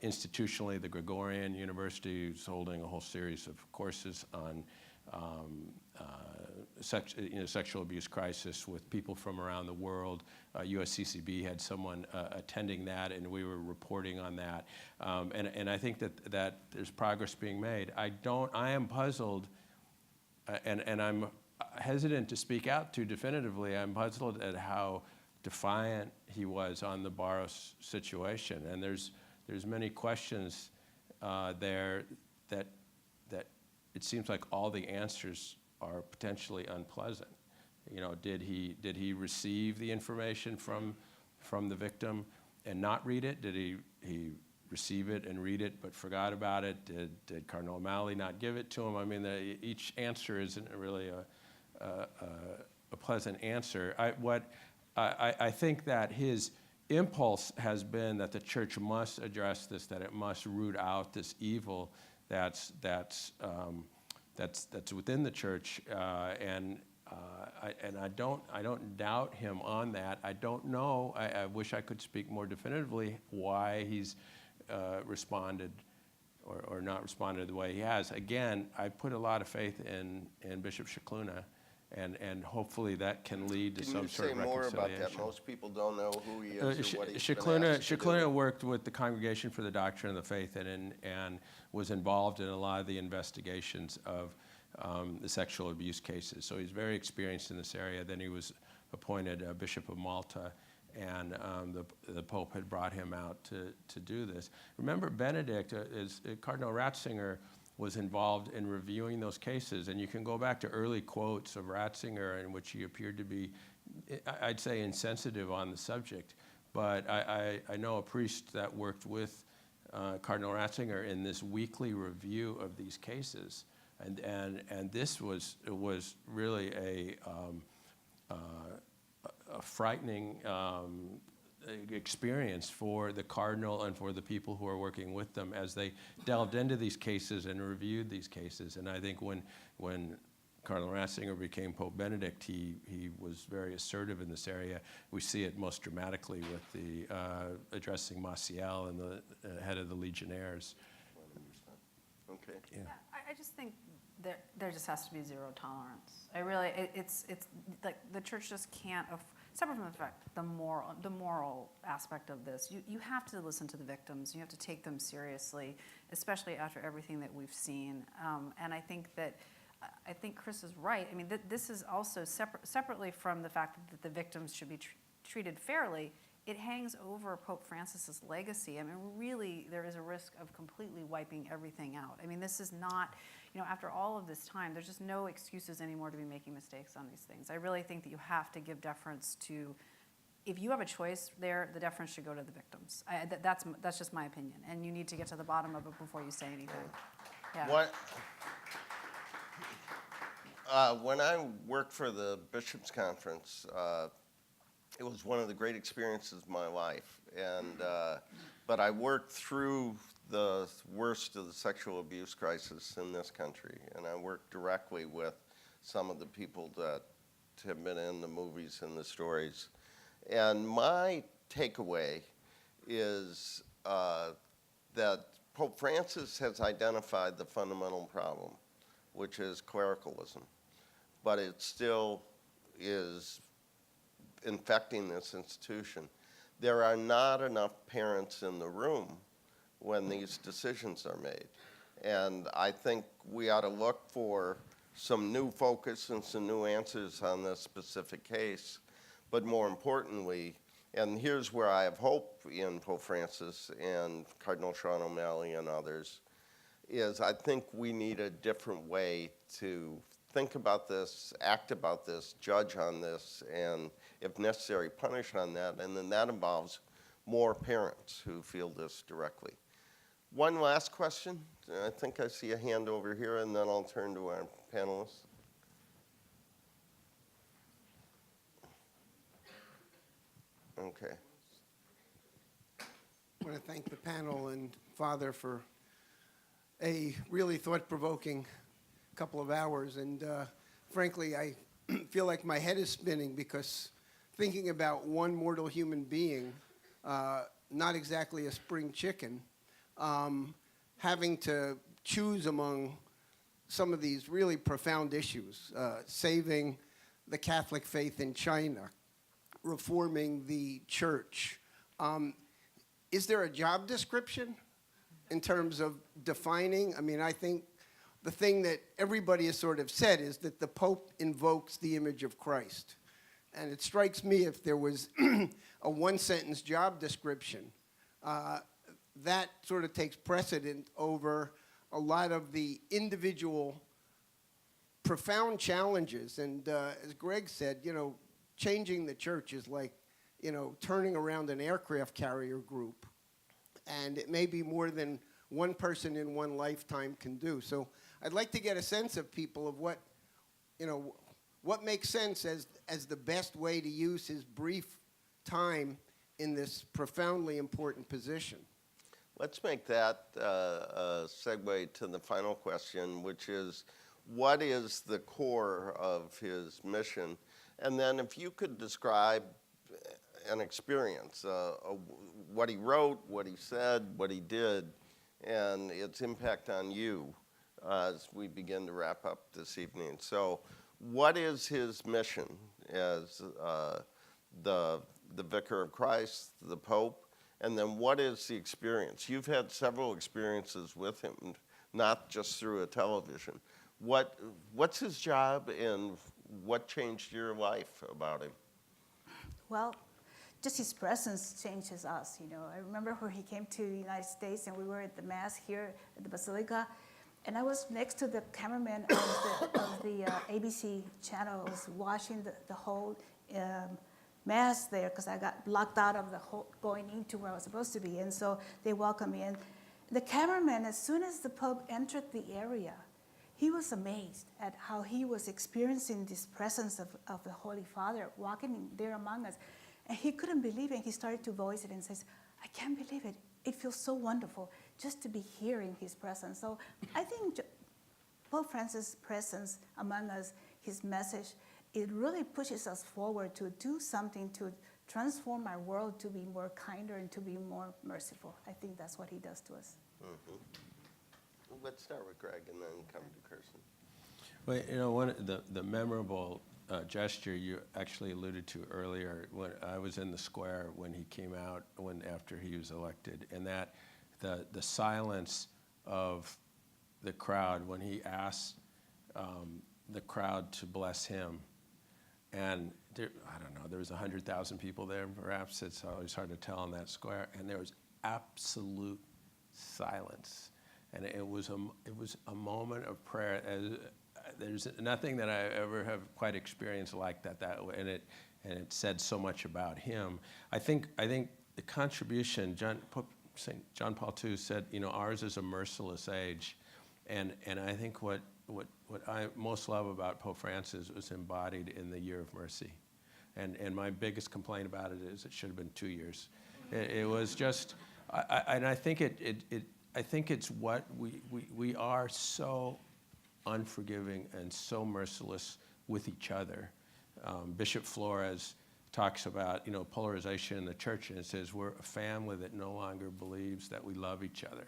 institutionally the Gregorian University is holding a whole series of courses on sexual abuse crisis with people from around the world. USCCB had someone attending that, and we were reporting on that. And I think that there's progress being made. I am puzzled, and I'm hesitant to speak out too definitively. I'm puzzled at how defiant he was on the Barros situation, and there's many questions there that it seems like all the answers are potentially unpleasant. Did he receive the information from the victim and not read it? Did he receive it and read it but forgot about it? Did Cardinal O'Malley not give it to him? I mean, each answer isn't really a pleasant answer. I think that his impulse has been that the church must address this, that it must root out this evil that's within the church, and I don't doubt him on that. I don't know. I wish I could speak more definitively why he's responded or not responded the way he has. Again, I put a lot of faith in Bishop Scicluna, and hopefully that can lead to some sort of reconciliation. Can you say more about that? Most people don't know who he is or what he's been asked to do. Scicluna worked with the Congregation for the Doctrine of the Faith and was involved in a lot of the investigations of the sexual abuse cases. So he's very experienced in this area. Then he was appointed Bishop of Malta, and the Pope had brought him out to do this. Remember, Benedict, Cardinal Ratzinger was involved in reviewing those cases, and you can go back to early quotes of Ratzinger in which he appeared to be, I'd say, insensitive on the subject. But I know a priest that worked with Cardinal Ratzinger in this weekly review of these cases, and this was really a frightening experience for the cardinal and for the people who are working with them as they delved into these cases and reviewed these cases. And I think when Cardinal Ratzinger became Pope Benedict, he was very assertive in this area. We see it most dramatically with the addressing Maciel and the head of the Legionnaires. Okay. Yeah. I just think there just has to be zero tolerance. It's like the church just can't, separate from the fact, the moral aspect of this, you have to listen to the victims, you have to take them seriously, especially after everything that we've seen. And I think Chris is right. I mean, this is also separately from the fact that the victims should be treated fairly. It hangs over Pope Francis's legacy. I mean, really, there is a risk of completely wiping everything out. I mean, this is not, after all of this time, there's just no excuses anymore to be making mistakes on these things. I really think that you have to give deference to, if you have a choice there, the deference should go to the victims. That's just my opinion. And you need to get to the bottom of it before you say anything. Yeah. When I worked for the Bishops' Conference, it was one of the great experiences of my life. But I worked through the worst of the sexual abuse crisis in this country, and I worked directly with some of the people that have been in the movies and the stories. And my takeaway is that Pope Francis has identified the fundamental problem, which is clericalism, but it still is infecting this institution. There are not enough parents in the room when these decisions are made. And I think we ought to look for some new focus and some new answers on this specific case. But more importantly, and here's where I have hope in Pope Francis and Cardinal Sean O'Malley and others, is I think we need a different way to think about this, act about this, judge on this, and if necessary, punish on that. And then that involves more parents who feel this directly. One last question. I think I see a hand over here, and then I'll turn to our panelists. Okay. I want to thank the panel and Father for a really thought-provoking couple of hours. And frankly, I feel like my head is spinning because thinking about one mortal human being, not exactly a spring chicken, having to choose among some of these really profound issues, saving the Catholic faith in China, reforming the church. Is there a job description in terms of defining? I mean, I think the thing that everybody has sort of said is that the Pope invokes the image of Christ. And it strikes me if there was a one-sentence job description, that sort of takes precedent over a lot of the individual profound challenges. And as Greg said, changing the church is like, turning around an aircraft carrier group. And it may be more than one person in one lifetime can do. So I'd like to get a sense of people of what makes sense as the best way to use his brief time in this profoundly important position. Let's make that a segue to the final question, which is, what is the core of his mission? And then if you could describe an experience, what he wrote, what he said, what he did, and its impact on you as we begin to wrap up this evening. So what is his mission as the Vicar of Christ, the Pope, and then what is the experience? You've had several experiences with him, not just through a television. What's his job, and what changed your life about him? Well, just his presence changes us, you know. I remember when he came to the United States and we were at the Mass here at the Basilica, and I was next to the cameraman of the ABC channel. I was watching the whole Mass there because I got blocked out of the whole going into where I was supposed to be, and so they welcomed me. And the cameraman, as soon as the Pope entered the area, he was amazed at how he was experiencing this presence of the Holy Father walking there among us. And he couldn't believe it. He started to voice it and says, I can't believe it. It feels so wonderful just to be here in his presence. So I think Pope Francis' presence among us, his message, it really pushes us forward to do something to transform our world to be more kinder and to be more merciful. I think that's what he does to us. Mm-hmm. Let's start with Greg and then come to Kirsten. Well, you know, one of the memorable gesture you actually alluded to earlier, when I was in the square when he came out, after he was elected, and that the silence of the crowd when he asked the crowd to bless him, and there, I don't know, there was 100,000 people there, perhaps. It's always hard to tell in that square, and there was absolute silence. And it was a moment of prayer. There's nothing that I ever have quite experienced like that and it said so much about him. I think the contribution, St. John Paul II said, you know, ours is a merciless age, and I think what I most love about Pope Francis was embodied in the Year of Mercy, and my biggest complaint about it is it should have been 2 years. It was just, and I think I think it's what we are so unforgiving and so merciless with each other. Bishop Flores talks about, you know, polarization in the church, and it says we're a family that no longer believes that we love each other.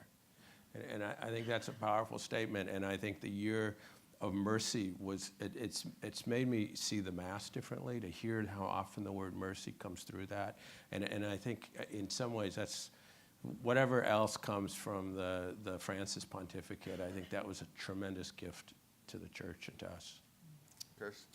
And I think that's a powerful statement, and I think the Year of Mercy it's made me see the Mass differently, to hear how often the word mercy comes through that. And I think in some ways that's, whatever else comes from the Francis pontificate, I think that was a tremendous gift to the church and to us. Kirsten?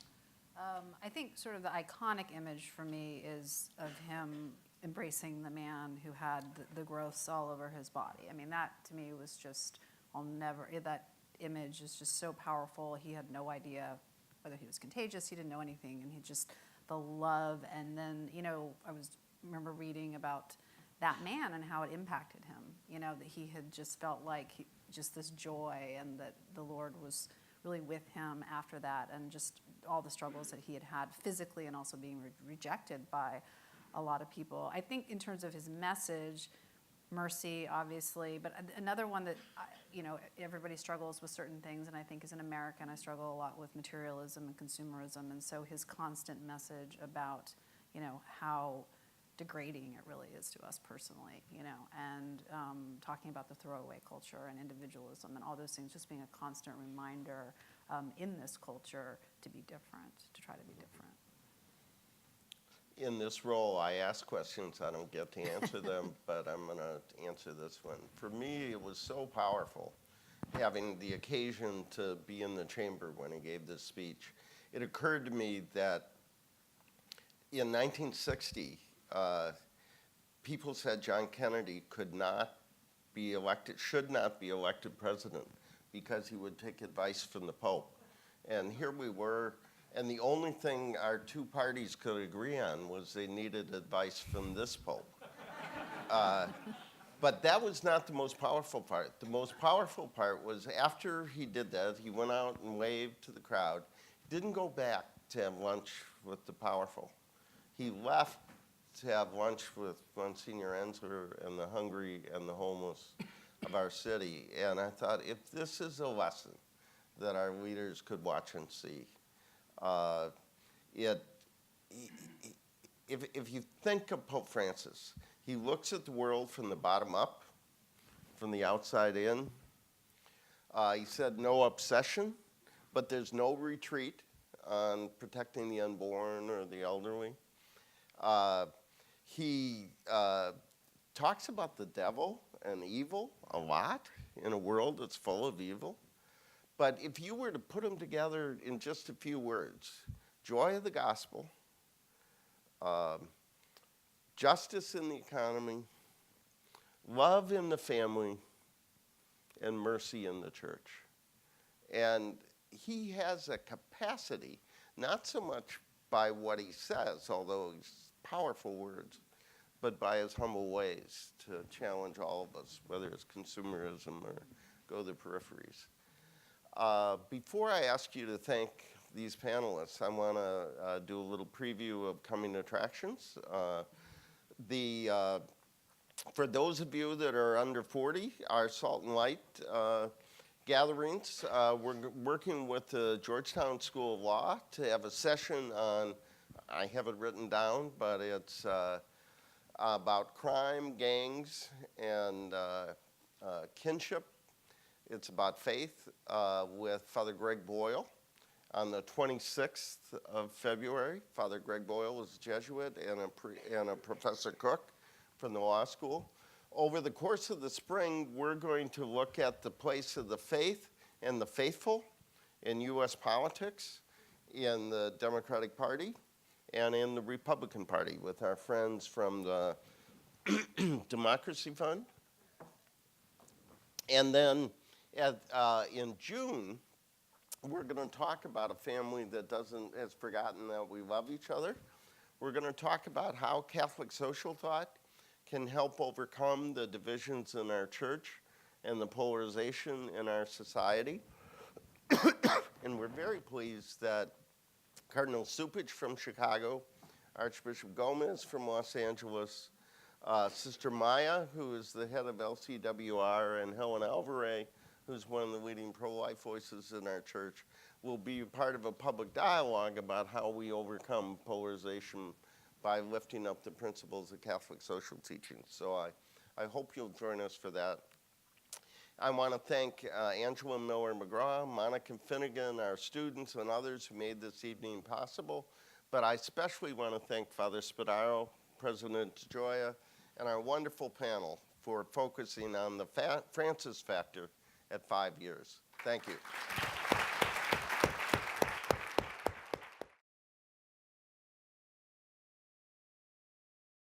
I think sort of the iconic image for me is of him embracing the man who had the growths all over his body. I mean, that to me was just, that image is just so powerful. He had no idea whether he was contagious. He didn't know anything. And he just, the love. And then, you know, remember reading about that man and how it impacted him, you know, that he had just felt like just this joy, and that the Lord was really with him after that, and just all the struggles that he had had physically, and also being rejected by a lot of people. I think in terms of his message, mercy, obviously, but another one that, you know, everybody struggles with certain things, and I think as an American, I struggle a lot with materialism and consumerism, and so his constant message about, you know, how degrading it really is to us personally, you know, and talking about the throwaway culture and individualism and all those things, just being a constant reminder in this culture to be different, to try to be different. In this role, I ask questions. I don't get to answer them, but I'm going to answer this one. For me, it was so powerful having the occasion to be in the chamber when he gave this speech. It occurred to me that in 1960, people said John Kennedy should not be elected president because he would take advice from the Pope. And here we were, and the only thing our two parties could agree on was they needed advice from this Pope. But that was not the most powerful part. The most powerful part was after he did that, he went out and waved to the crowd. He didn't go back to have lunch with the powerful. He left to have lunch with Monsignor Ensler and the hungry and the homeless of our city. And I thought, if this is a lesson that our leaders could watch and see, if you think of Pope Francis, he looks at the world from the bottom up, from the outside in. He said no obsession, but there's no retreat on protecting the unborn or the elderly. He talks about the devil and evil a lot in a world that's full of evil. But if you were to put them together in just a few words, joy of the gospel, justice in the economy, love in the family, and mercy in the church. And he has a capacity, not so much by what he says, although he's powerful words, but by his humble ways to challenge all of us, whether it's consumerism or go to the peripheries. Before I ask you to thank these panelists, I want to do a little preview of coming attractions. For those of you that are under 40, our Salt and Light gatherings, we're working with the Georgetown School of Law to have a session on, I have it written down, but it's about crime, gangs, and kinship. It's about faith with Father Greg Boyle on the 26th of February. Father Greg Boyle is a Jesuit and a Professor Cook from the law school. Over the course of the spring, we're going to look at the place of the faith and the faithful in U.S. politics, in the Democratic Party, and in the Republican Party with our friends from the Democracy Fund. And then in June, we're going to talk about a family that has forgotten that we love each other. We're going to talk about how Catholic social thought can help overcome the divisions in our church and the polarization in our society. And we're very pleased that Cardinal Supich from Chicago, Archbishop Gomez from Los Angeles, Sister Maya, who is the head of LCWR, and Helen Alvarez, who's one of the leading pro-life voices in our church, will be part of a public dialogue about how we overcome polarization by lifting up the principles of Catholic social teaching. So I hope you'll join us for that. I want to thank Angela Miller-McGraw, Monica Finnegan, our students, and others who made this evening possible. But I especially want to thank Father Spadaro, President DeGioia, and our wonderful panel for focusing on the Francis factor at 5 years. Thank you.